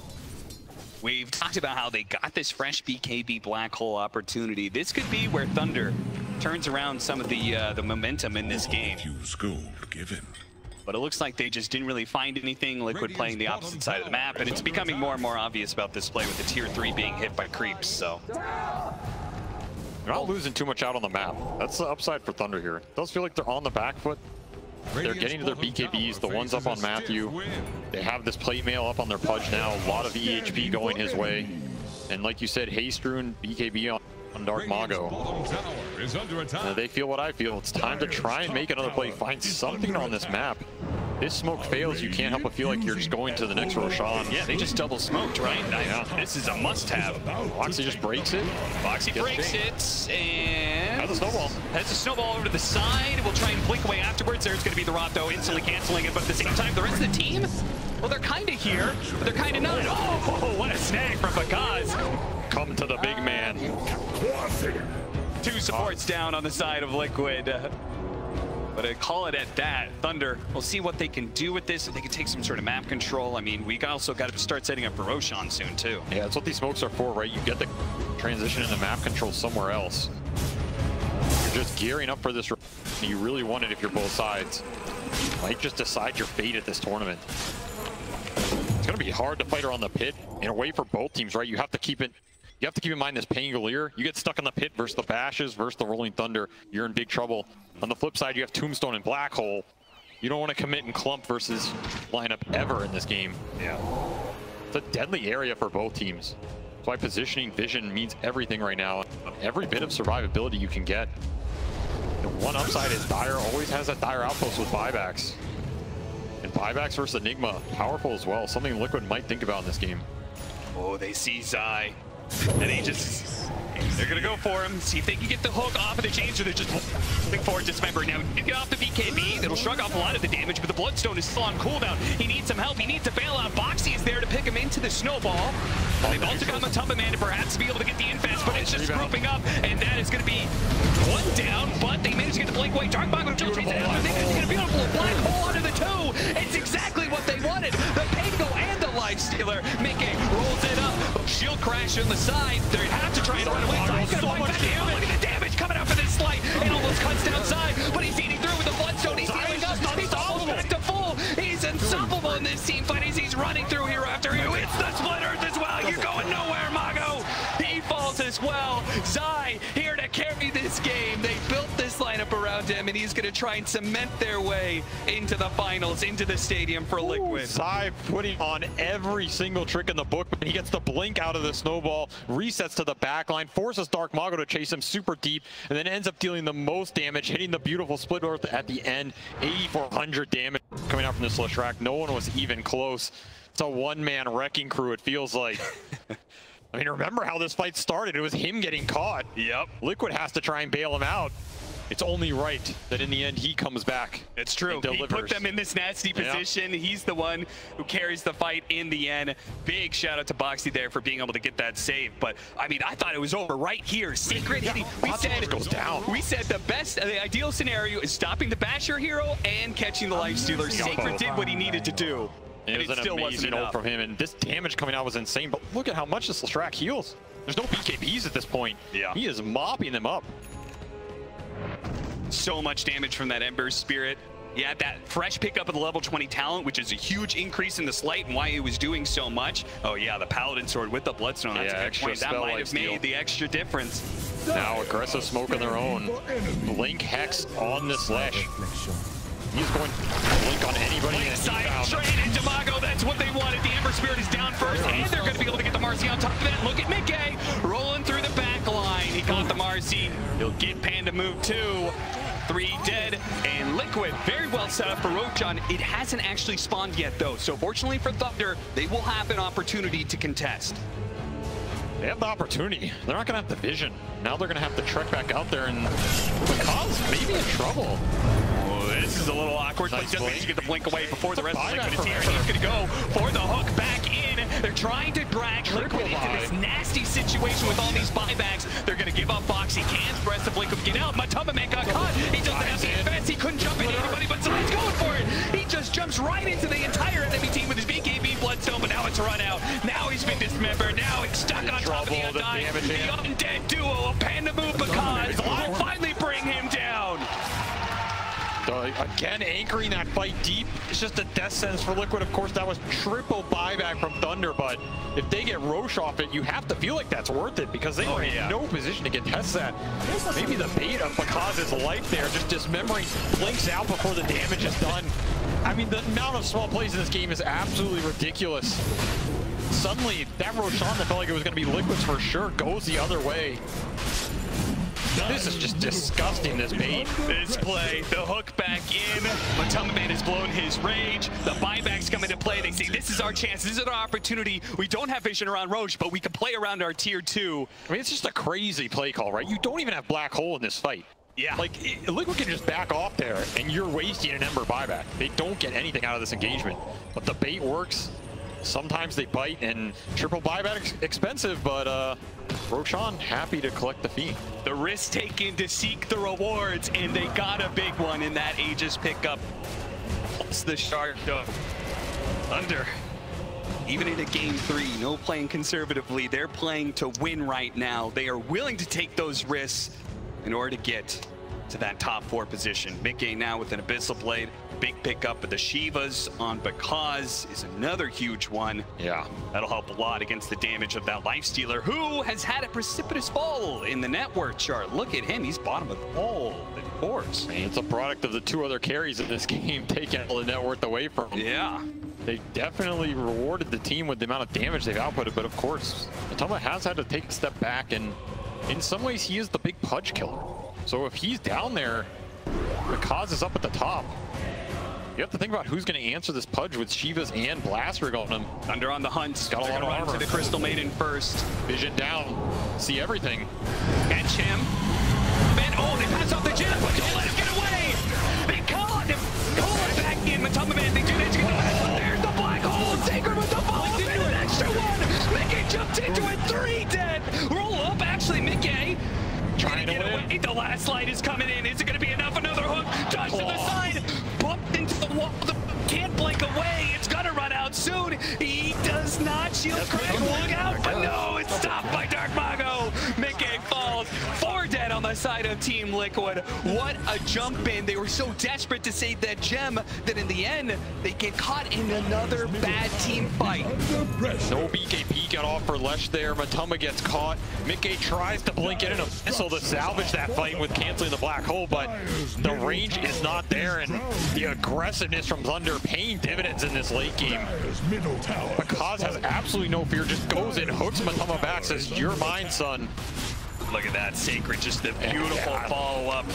We've talked about how they got this fresh BKB black hole opportunity. This could be where Thunder turns around some of the momentum in this game. Use gold given. But it looks like they just didn't really find anything. Liquid playing the opposite side of the map, and it's becoming more and more obvious about this play with the tier 3 being hit by creeps, so. They're not losing too much out on the map. That's the upside for Thunder here. It does feel like they're on the back foot. They're getting to their BKBs, the ones up on Matthew. They have this plate mail up on their Pudge now. A lot of EHP going his way. And like you said, Haste Rune, BKB on Dark Mago. They feel what I feel. It's time to try and make another play. Find something on this map. This smoke fails, you can't help but feel like you're just going to the next Roshan. Yeah, they just double smoked, right? This is a must-have. Boxy just breaks it. Boxy breaks it, and has a snowball. Has a snowball over to the side. We'll try and blink away afterwards. There's going to be the Rot, though, instantly canceling it. But at the same time, the rest of the team, well, they're kind of here, but they're kind of not. Oh, what a snag from Bakaz. Come to the big man. 2 supports down on the side of Liquid. But I call it at that. Thunder, we'll see what they can do with this. If they can take some sort of map control. I mean, we also got to start setting up for Roshan soon, too. Yeah, that's what these smokes are for, right? You get the transition into map control somewhere else. You're just gearing up for this. You really want it if you're both sides. You might just decide your fate at this tournament. It's going to be hard to fight around the pit in a way for both teams, right? You have to keep it. You have to keep in mind this Pangolier. You get stuck in the pit versus the Bashes versus the Rolling Thunder, you're in big trouble. On the flip side, you have Tombstone and Black Hole. You don't want to commit and clump versus lineup ever in this game. Yeah. It's a deadly area for both teams. That's why positioning vision means everything right now. Every bit of survivability you can get. The one upside is Dire always has that Dire outpost with buybacks. And buybacks versus Enigma, powerful as well. Something Liquid might think about in this game. Oh, they see Zai. And they're gonna go for him, see if they can get the hook off of the chains, or they're just looking for Dismember. Now, you get off the BKB, it'll shrug off a lot of the damage, but the Bloodstone is still on cooldown. He needs some help, he needs a bailout. Boxy is there to pick him into the snowball. They've also got MANTAP Man to perhaps be able to get the infest, but it's just grouping up, and that is gonna be one down, but they managed to get the blink away. Dark Mago still chases after. They managed to get a beautiful black hole under the 2. It's exactly what they wanted. The Pango and the Lifestealer. Mickey rolls it up. Shield crash on the side. They have to try and run away. He's gonna fight back here. Look at the damage coming out for this slight. It almost cuts down side, but he's eating through with the Bloodstone. He's healing up. He's almost back to full. He's unstoppable in this team fight as he's running through hero after hero. It's the Split Earth as well. You're going nowhere, Mago. He falls as well. Zai here to carry this game. They built this lineup around him, and he's going to try and cement their way into the finals, into the stadium for Liquid. Zai putting on every single trick in the book, but he gets the blink out of the snowball, resets to the backline, forces Dark Mago to chase him super deep, and then ends up dealing the most damage, hitting the beautiful Split Earth at the end. 8,400 damage coming out from this Leshrac. No one was even close. It's a one-man wrecking crew, it feels like. I mean, remember how this fight started. It was him getting caught. Yep. Liquid has to try and bail him out. It's only right that in the end he comes back. It's true. He put them in this nasty position. Yeah. He's the one who carries the fight in the end. Big shout out to Boxy there for being able to get that save. But I mean, I thought it was over right here. Secret hitting. We said goes down. We said the ideal scenario is stopping the Basher hero and catching the Lifestealer. Sacred did what he needed to do. It was an amazing ult from him, and this damage coming out was insane. But look at how much this Leshrac heals. There's no BKBs at this point. Yeah. He is mopping them up. So much damage from that Ember Spirit. Yeah, that fresh pickup of the level 20 talent, which is a huge increase in the slight and why it was doing so much. Oh yeah, the Paladin Sword with the Bloodstone. That's a good point. That might have made the extra difference. Now aggressive smoke on their own. Blink Hex on this Lesh. He's going to blink on anybody. Blink side trade into Mago. That's what they wanted. The Ember Spirit is down first, and they're going to be able to get the Marcy on top of that. Look at Mickey rolling through the back line. He got the Marcy. He'll get Panda move 2. 3 dead, and Liquid very well set up for Roshan. It hasn't actually spawned yet, though. So fortunately for Thunder, they will have an opportunity to contest. They have the opportunity. They're not going to have the vision. Now they're going to have to trek back out there, and Bakaz may be in trouble. This is a little awkward, but he does manage to get the blink away before the rest of Liquid is here. He's going to go for the hook back in. They're trying to drag Liquid into this nasty situation with all these buybacks. They're going to give up Foxy. Can't press the blink of get out. MANTAP Man got caught. He doesn't have the advance. He couldn't jump into anybody, but Zai's going for it. He just jumps right into the entire enemy team with his BKB blood Bloodstone, but now it's run out. Now he's been dismembered. Now he's stuck on top of the Undying. The undead duo of Panda Move because will finally bring him down. Again, anchoring that fight deep. It's just a death sentence for Liquid. Of course, that was triple buyback from Thunder, but if they get Roche off it, you have to feel like that's worth it because they were in no position to contest that. Maybe the bait of Bakaz's life there, just dismembering, blinks out before the damage is done. I mean, the amount of small plays in this game is absolutely ridiculous. Suddenly, that Roshan that felt like it was going to be Liquid's for sure goes the other way. This is just disgusting, this bait. This play, the hook back in. Matumbaman has blown his rage. The buybacks come into play. They say, this is our chance. This is our opportunity. We don't have vision around Roche, but we can play around our tier 2. I mean, it's just a crazy play call, right? You don't even have Black Hole in this fight. Yeah. Like, Liquid can just back off there, and you're wasting an Ember buyback. They don't get anything out of this engagement. But the bait works. Sometimes they bite, and triple buyback expensive, but Roshan happy to collect the fee. The risk taken to seek the rewards, and they got a big one in that Aegis pickup. Plus the shard dog. Thunder, even in a game 3, no playing conservatively. They're playing to win right now. They are willing to take those risks in order to get to that top 4 position. Mickey now with an Abyssal Blade. Big pickup of the Shivas on Bakaz is another huge one. Yeah. That'll help a lot against the damage of that Lifestealer, who has had a precipitous fall in the net worth chart. Look at him, he's bottom of all the cores. It's a product of the 2 other carries in this game taking all the net worth away from him. Yeah. They definitely rewarded the team with the amount of damage they've outputted, but of course, Matoma has had to take a step back, and in some ways, he is the big pudge killer. So if he's down there, Bakaz is up at the top. You have to think about who's going to answer this pudge with Shivas and Blastrig on him. Thunder on the hunt. Got a lot of armor. To the Crystal Maiden first. Vision down. See everything. Catch him. Man, oh, they pass off the Jim. Don't let him get away. They caught him. Call it back in. Matumbaman, they do that. There's the black hole. Sacred with the ball. And an extra one. Mickey jumped into it. 3 dead. Roll up. Actually, Mickey trying to get away. The last light is coming in. Is it going to be enough? Another hook. Dodge to the side. Bumped into the wall. Can't blink away. It's going to run out soon. He does not. Shield crack. Look out. But no, it's stopped by Dark Mago. Mickey falls. 4 dead on the side of Team Liquid. What a jump in. They were so desperate to save that gem that in the end, they get caught in another bad team fight. No BKB got off for Lesh there. Matuma gets caught. Mickey tries to blink in a missile to salvage that fight with canceling the black hole, but the range is not there, and the aggressiveness from Thunder paying dividends in this late game. Bakaz has absolutely no fear, just goes in, hooks Matuma back, says, "You're mine, son." Look at that, Sacred, just the beautiful follow-up.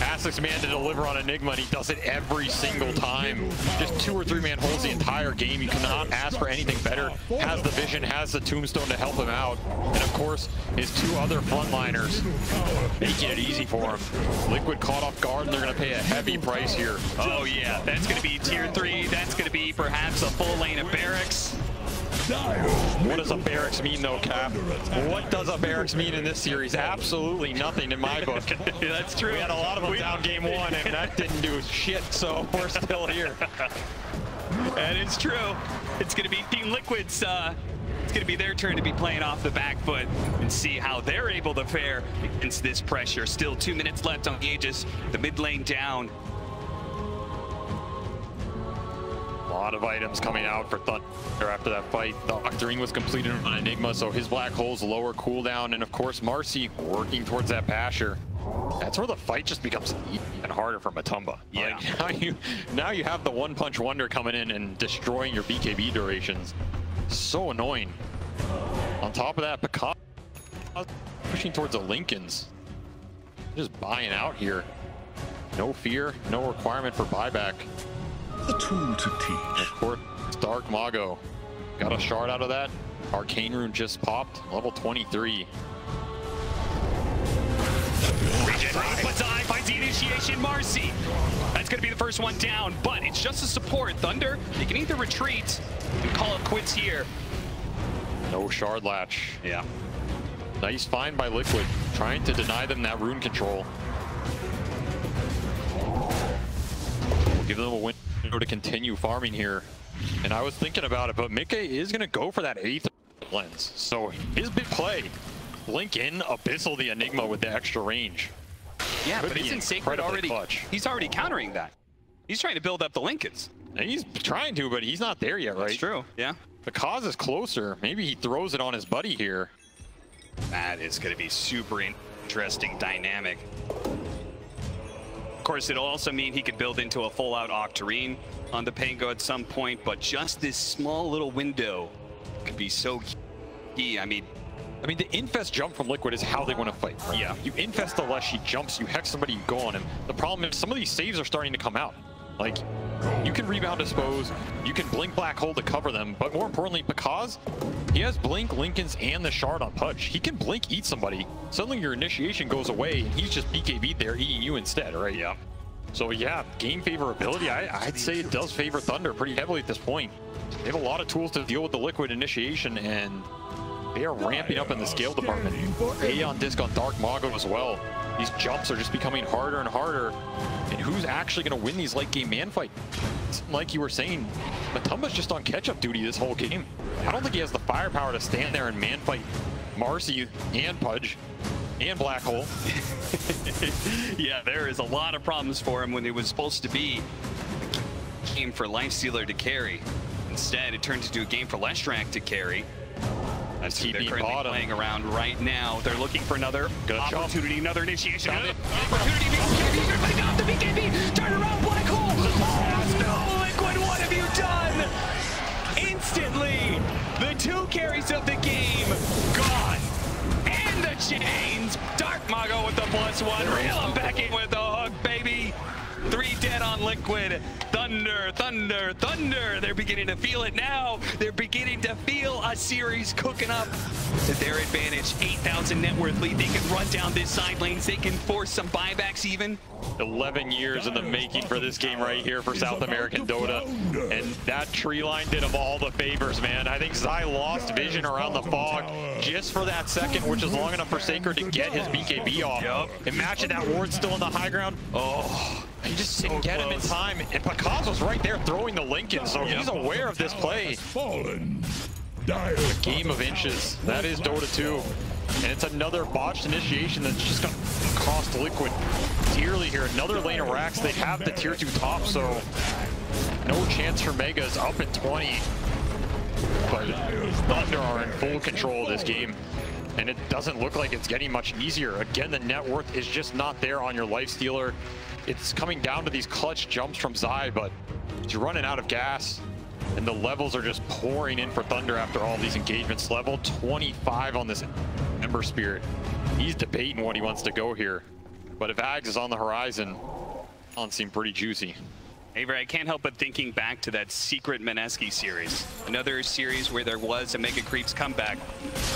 Asks this man to deliver on Enigma, and he does it every single time. Just 2 or 3 man holds the entire game. You cannot ask for anything better. Has the vision, has the tombstone to help him out. And of course, his 2 other frontliners making it easy for him. Liquid caught off guard, and they're going to pay a heavy price here. Oh yeah, that's going to be tier 3. That's going to be perhaps a full lane of barracks. What does a barracks mean though, Cap? What does a barracks mean in this series? Absolutely nothing in my book. That's true. We had a lot of them down game 1, and that didn't do shit, so we're still here. And it's true. It's going to be Team Liquid's, it's going to be their turn to be playing off the back foot and see how they're able to fare against this pressure. Still 2 minutes left on the Aegis. The mid lane down. A lot of items coming out for Thunder after that fight. The Doctoring was completed on Enigma, so his black hole's lower cooldown, and of course Marcy working towards that Basher. That's where the fight just becomes even harder for Matumba. Yeah. Like, now you have the one-punch wonder coming in and destroying your BKB durations. So annoying. On top of that, Bakaz pushing towards the Lincolns. Just buying out here. No fear, no requirement for buyback. A tool to teach. Of course, Dark Mago got a shard out of that. Arcane Rune just popped, level 23. Bazai finds the initiation. Marcy. That's going to be the first one down, but it's just a support. Thunder, they can either retreat and call it quits here. No shard latch. Yeah. Nice find by Liquid, trying to deny them that rune control. We'll give them a window to continue farming here. And I was thinking about it, but Mikke is going to go for that 8th lens. So his big play, blink in, Abyssal the Enigma with the extra range. Yeah, but isn't Sacred already, he's already countering that. He's trying to build up the Lincolns. And he's trying to, but he's not there yet, right? That's true, yeah. The cause is closer. Maybe he throws it on his buddy here. That is going to be super interesting dynamic. Of course, it'll also mean he could build into a full-out Octarine on the Pango at some point, but just this small little window could be so key. I mean, the infest jump from Liquid is how they want to fight. Right? Yeah. You infest the less she jumps, you hex somebody, you go on him. The problem is some of these saves are starting to come out. Like, you can rebound dispose, you can blink black hole to cover them, but more importantly, because he has blink, Lincolns, and the shard on Pudge, he can blink eat somebody. Suddenly your initiation goes away, and he's just BKB'd there, eating you instead, right? Yeah. So yeah, game favorability, I'd say it does favor Thunder pretty heavily at this point. They have a lot of tools to deal with the Liquid initiation, and they are ramping up in the scale department. Aeon Disc on Dark Mago as well. These jumps are just becoming harder and harder. And who's actually going to win these late game man fight? Like you were saying, Matumba's just on catch-up duty this whole game. I don't think he has the firepower to stand there and man fight Marcy and Pudge and Black Hole. Yeah, there is a lot of problems for him when it was supposed to be a game for Lifestealer to carry. Instead, it turns into a game for Leshrac to carry. That's who they're currently playing around right now. They're looking for another opportunity, another initiation. Opportunity, everybody off the BKB. Turn around, Black Hole. Oh, no, Liquid, what have you done? Instantly, the 2 carries of the game gone. And the chains. Dark Mago with the +1. Reel him back in with the hook, baby. 3 dead on Liquid. Thunder, Thunder, Thunder. They're beginning to feel it now. They're beginning to feel a series cooking up to their advantage. 8,000 net worth lead. They can run down this side lanes. They can force some buybacks even. 11 years in the making for this game right here for South American Dota. And that tree line did them all the favors, man. I think Zai lost vision around the fog just for that second, which is long enough for Sacred to get his BKB off. Yep. Imagine that ward still in the high ground. Oh, he just didn't get him in time. And Pakaz was right there throwing the Lincoln, so he's aware of this play. A game of inches. That is Dota 2. And it's another botched initiation that's just going to cost Liquid dearly here. Another lane of racks. They have the tier 2 top, so no chance for Megas up at 20. But Thunder are in full control of this game. And it doesn't look like it's getting much easier. Again, the net worth is just not there on your Lifestealer. It's coming down to these clutch jumps from Zai, but he's running out of gas. And the levels are just pouring in for Thunder after all these engagements. Level 25 on this Ember Spirit. He's debating what he wants to go here. But if Ags is on the horizon, on seem pretty juicy. Avery, I can't help but thinking back to that Secret Mineski series. Another series where there was a Mega Creeps comeback.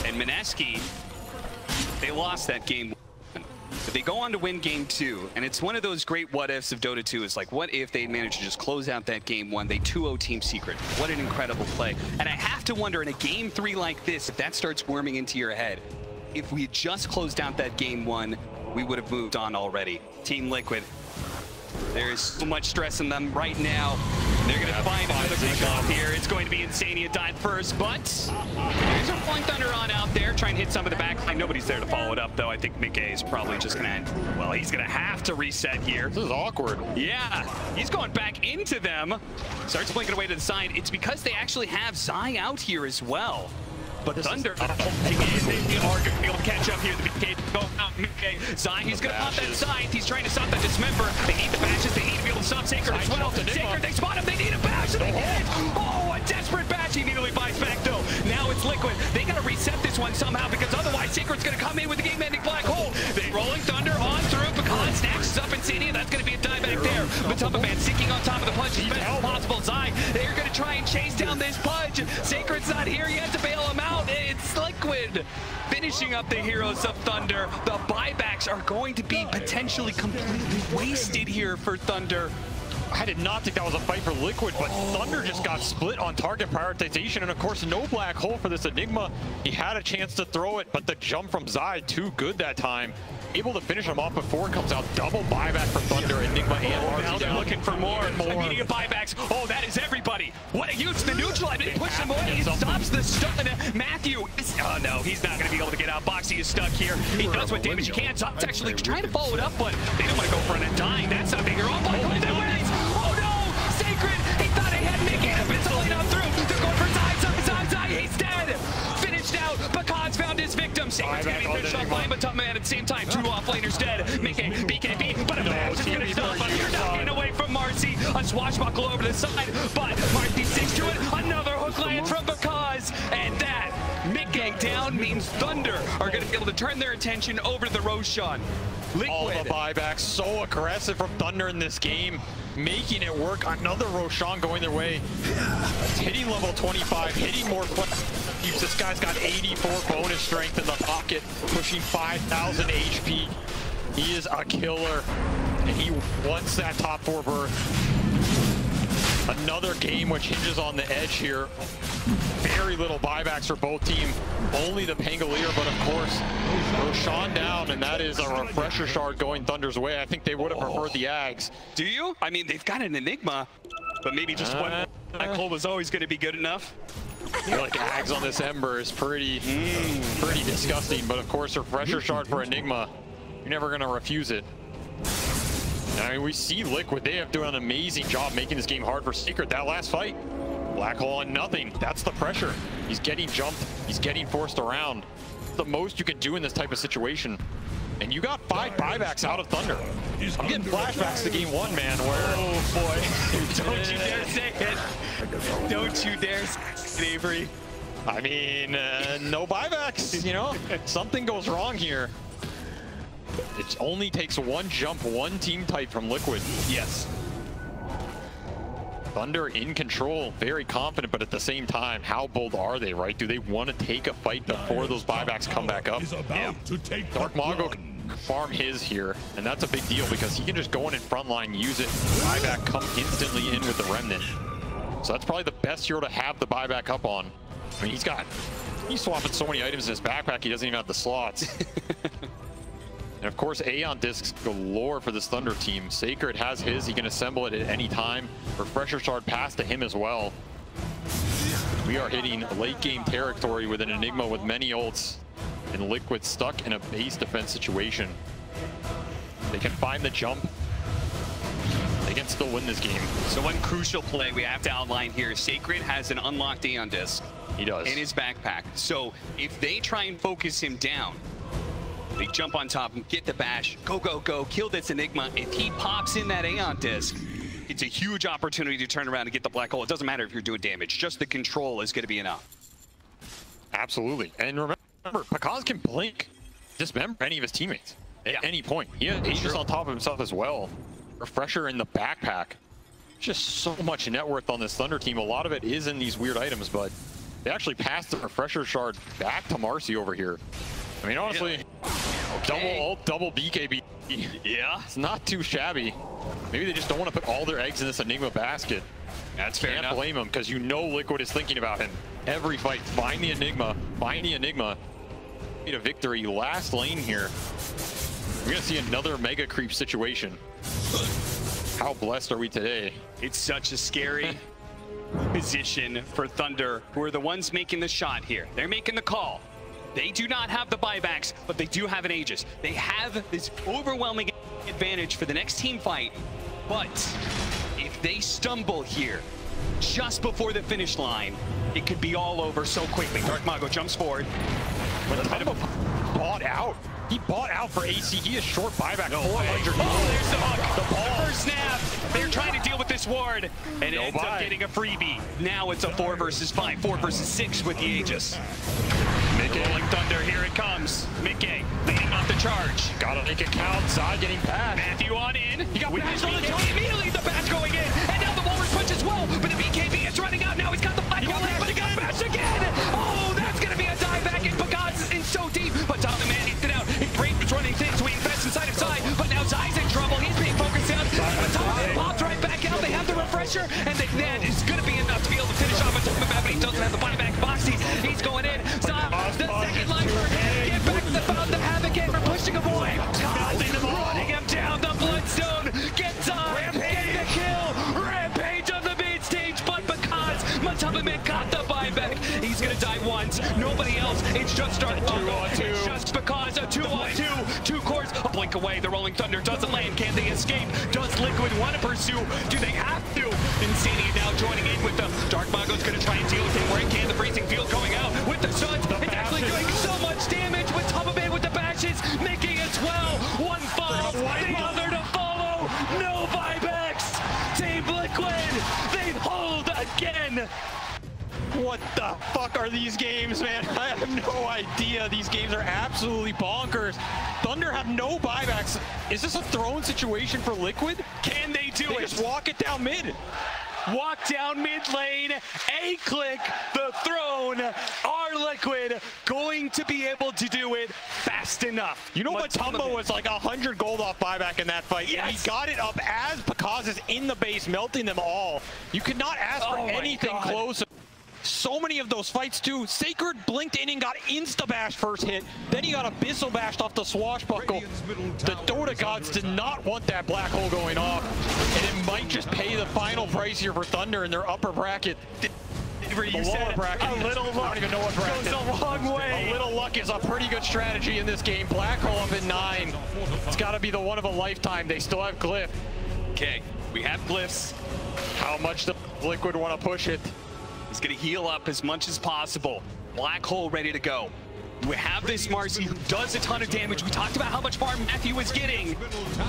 And Mineski, they lost that game. But they go on to win game 2, and it's one of those great what-ifs of Dota 2. It's like, what if they managed to just close out that game 1? They 2-0 Team Secret. What an incredible play. And I have to wonder, in a game 3 like this, if that starts worming into your head, if we had just closed out that game 1, we would have moved on already. Team Liquid, there is so much stress in them right now. They're going to find another pick off here. It's going to be Insania died first, but there's a Point Thunder on out there. Try and hit some of the backline. Nobody's there to follow it up, though. I think Mikke is probably just going to, well, he's going to have to reset here. This is awkward. Yeah, he's going back into them. Starts blinking away to the side. It's because they actually have Zai out here as well. But Thunder, they are going to be able to catch up here. The BK go out. Zai, he's going to pop that scythe. He's trying to stop that dismember. They need the bashes. They need to be able to stop Sacred as well. Sacred, they spot him. They need a bash. And they hit. Oh, a desperate bash. He immediately buys back, though. Now it's Liquid. They got to reset this one somehow, because otherwise Sacred's going to come in with the game-ending black hole. They rolling Thunder on through. Pecan snatches up Insania. That's going to be a die back there. Matumba Man sinking on top of the Pudge as best as possible. Zai, they're going to try and chase down this Pudge. Sacred's not here yet to bail him out. It's Liquid finishing up the heroes of Thunder. The buybacks are going to be potentially completely wasted here for Thunder. I did not think that was a fight for Liquid, but Thunder just got split on target prioritization, and of course, no black hole for this Enigma. He had a chance to throw it, but the jump from Zai, too good that time. Able to finish him off before it comes out. Double buyback for Thunder, Enigma, and Now they're looking for more. Immediate buybacks. Oh, that is everybody. What a huge, the neutral. I mean, push him away. He stops the stun. Matthew, oh no, he's not going to be able to get out. Boxy is stuck here. He does what damage he can. Top's actually trying to follow it up, but they don't want to go for an undying. That's not bigger. Oh, Black Hole that wins. Oh no, Sacred. He thought he had Mickey. It's only not through. They're going for Zai. He's dead. Finished out. Bakaz found his victim. Sacred's going to be finished offline, but Top Man at the same time. Two offlaners dead. Mickey, BKB, but a match is going to stop him. You're not getting away from Marcy. A swashbuckle over the side, but Marcy sticks to it. Another hook lands from Bakaz, and that mid-gang down means Thunder are going to be able to turn their attention over to the Roshan. Liquid. All the buybacks, so aggressive from Thunder in this game, making it work. Another Roshan going their way. Hitting level 25, hitting more keeps. This guy's got 84 bonus strength in the pocket, pushing 5,000 HP. He is a killer, and he wants that top 4 berth. Another game which hinges on the edge here. Very little buybacks for both teams. Only the Pangolier, but of course, Roshan down, and that is a refresher shard going Thunder's way. I think they would have preferred the Ags. Do you? I mean, they've got an Enigma, but maybe just one black hole was always going to be good enough. I feel like Ags on this Ember is pretty disgusting, but of course, refresher shard for Enigma. You're never going to refuse it. I mean, we see Liquid. They have done an amazing job making this game hard for Secret. That last fight, black hole on nothing. That's the pressure. He's getting jumped. He's getting forced around. The most you can do in this type of situation. And you got 5 buybacks out of Thunder. I'm getting flashbacks to game 1, man, where... Oh, boy. Don't you dare say it. Don't you dare say it, Avery. I mean, no buybacks, you know? Something goes wrong here. It only takes one jump, one team type from Liquid. Yes. Thunder in control, very confident, but at the same time, how bold are they, right? Do they want to take a fight before those buybacks come back up? Dark Mongo can farm his here, and that's a big deal because he can just go in front line, use it, buyback, come instantly in with the Remnant. So that's probably the best hero to have the buyback up on. I mean, he's swapping so many items in his backpack, he doesn't even have the slots. And of course, Aeon discs galore for this Thunder team. Sacred has his, he can assemble it at any time. Refresher shard pass to him as well. We are hitting late game territory with an Enigma with many ults, and Liquid stuck in a base defense situation. They can find the jump. They can still win this game. So one crucial play we have to outline here. Sacred has an unlocked Aeon disc. He does. In his backpack. So if they try and focus him down, they jump on top and get the bash, go, kill this Enigma. If he pops in that Aeon disc, it's a huge opportunity to turn around and get the black hole. It doesn't matter if you're doing damage, just the control is going to be enough. Absolutely. And remember, Bakaz can blink, dismember any of his teammates at any point. He has Aegis on top of himself as well. Refresher in the backpack. Just so much net worth on this Thunder team. A lot of it is in these weird items, but they actually passed the Refresher shard back to Marcy over here. I mean, honestly, double ult, double BKB. Yeah. It's not too shabby. Maybe they just don't want to put all their eggs in this Enigma basket. That's fair enough. Can't blame them, because you know Liquid is thinking about him. Every fight, find the Enigma, Need a victory, last lane here. We're gonna see another mega creep situation. How blessed are we today? It's such a scary position for Thunder, who are the ones making the shot here. They're making the call. They do not have the buybacks, but they do have an Aegis. They have this overwhelming advantage for the next team fight. But if they stumble here just before the finish line, it could be all over so quickly. Dark Mago jumps forward. But bought out. He bought out for AC. He is short buyback. 400. Oh, there's the hook. The ball. First snap. They're trying to deal with this ward, and it ends up getting a freebie. Now it's a 4 versus 5, 4 versus 6 with the Aegis. Rolling Thunder, here it comes. Mickey leading off the charge. Gotta make it count. Side getting passed. Matthew on in. He got bashed on the Tony. Immediately the bash going in. And now the Walrus punch as well. But the BKB is running out. Now he's got the black hole in, but he got bashed again. Oh, that's going to be a dive back. And Bakaz is in so deep. But Tommy Man eats it out. His brain is running thin, so he invests inside of Side. But now Zai's in trouble. He's being focused out. But Tommy pops right back out. pressure, and that is going to be enough to be able to finish off a top of that, but he doesn't have the buyback. Boxy, he's going in. Stop the second lifer. Get back to the found the havoc in for pushing a boy. Running him down the bloodstone. Gets on. Getting the kill. Rampage on the main stage, but because MANTAP got the buyback, he's going to die once. Nobody else. It's just our 2-on-2. It's just because a 2-on-2. 2 cores. A blink away. The Rolling Thunder doesn't land. Can they escape? Does Liquid want to pursue? Do they have to? Insanity now joining in with the Dark Mongo's going to try and deal with him where he can. The freezing field going out with the stuns. It's actually doing so much damage with top of it with the bashes, making it 12. One falls, the other to follow. No buybacks. Team Liquid, they hold again. What the fuck are these games, man? I have no idea. These games are absolutely bonkers. Thunder have no buybacks. Is this a throne situation for Liquid? Can they do it? Just walk it down mid. Walk down mid lane, A-click the throne. Are Liquid going to be able to do it fast enough? You know MANTAP was like 100 gold off buyback in that fight. Yes. And he got it up as Pakaz is in the base, melting them all. You could not ask for anything closer. So many of those fights too. Sacred blinked in and got insta-bash first hit. Then he got abyssal bashed off the swashbuckle. The Dota gods did not want that black hole going off. And it might just pay the final price here for Thunder in their upper bracket. You said bracket. A little luck I don't even know what bracket. goes a long way. A little luck is a pretty good strategy in this game. Black hole up in 9. It's got to be the one of a lifetime. They still have Glyph. Okay, we have glyphs. How much does Liquid want to push it? He's going to heal up as much as possible. Black hole ready to go. We have this Marcy who does a ton of damage. We talked about how much farm Matthew was getting.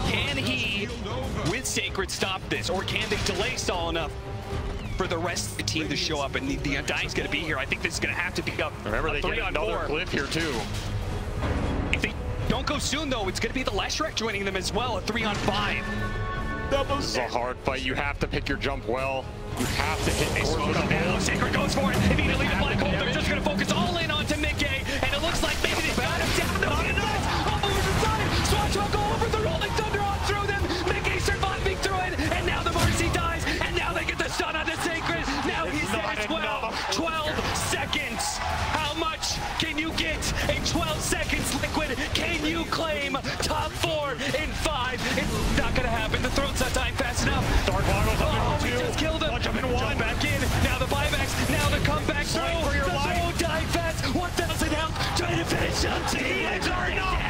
Can he, with Sacred, stop this? Or can they delay stall enough for the rest of the team to show up? And the Undying's going to be here. I think this is going to have to be up. Remember, they get another Glyph here too. If they don't go soon, though, it's going to be the Leshrac joining them as well, a 3-on-5. This is a hard fight. You have to pick your jump well. You have to hit cores with a nail. Sacred goes for it. Immediately the Black Hole. They're just going to focus all in onto Mickey. And it looks like maybe they got him down. Not enough. All over the side. Swashbuckle over the Rolling Thunder on through them. Mickey surviving through it. And now the Marcy dies. And now they get the stun on the Sacred. Now he's at 12 seconds. How much can you get in 12 seconds, Liquid? Can you claim top 4 in 5? It's not going to happen. The throat's not dying fast enough. Dark Mongo's up Oh, in 2. we just killed him. Jump in 1. Jump back in. Now the buybacks. Now the comeback through. For your The life. zone dying fast. 1,000 health. Trying to finish up. Teams are not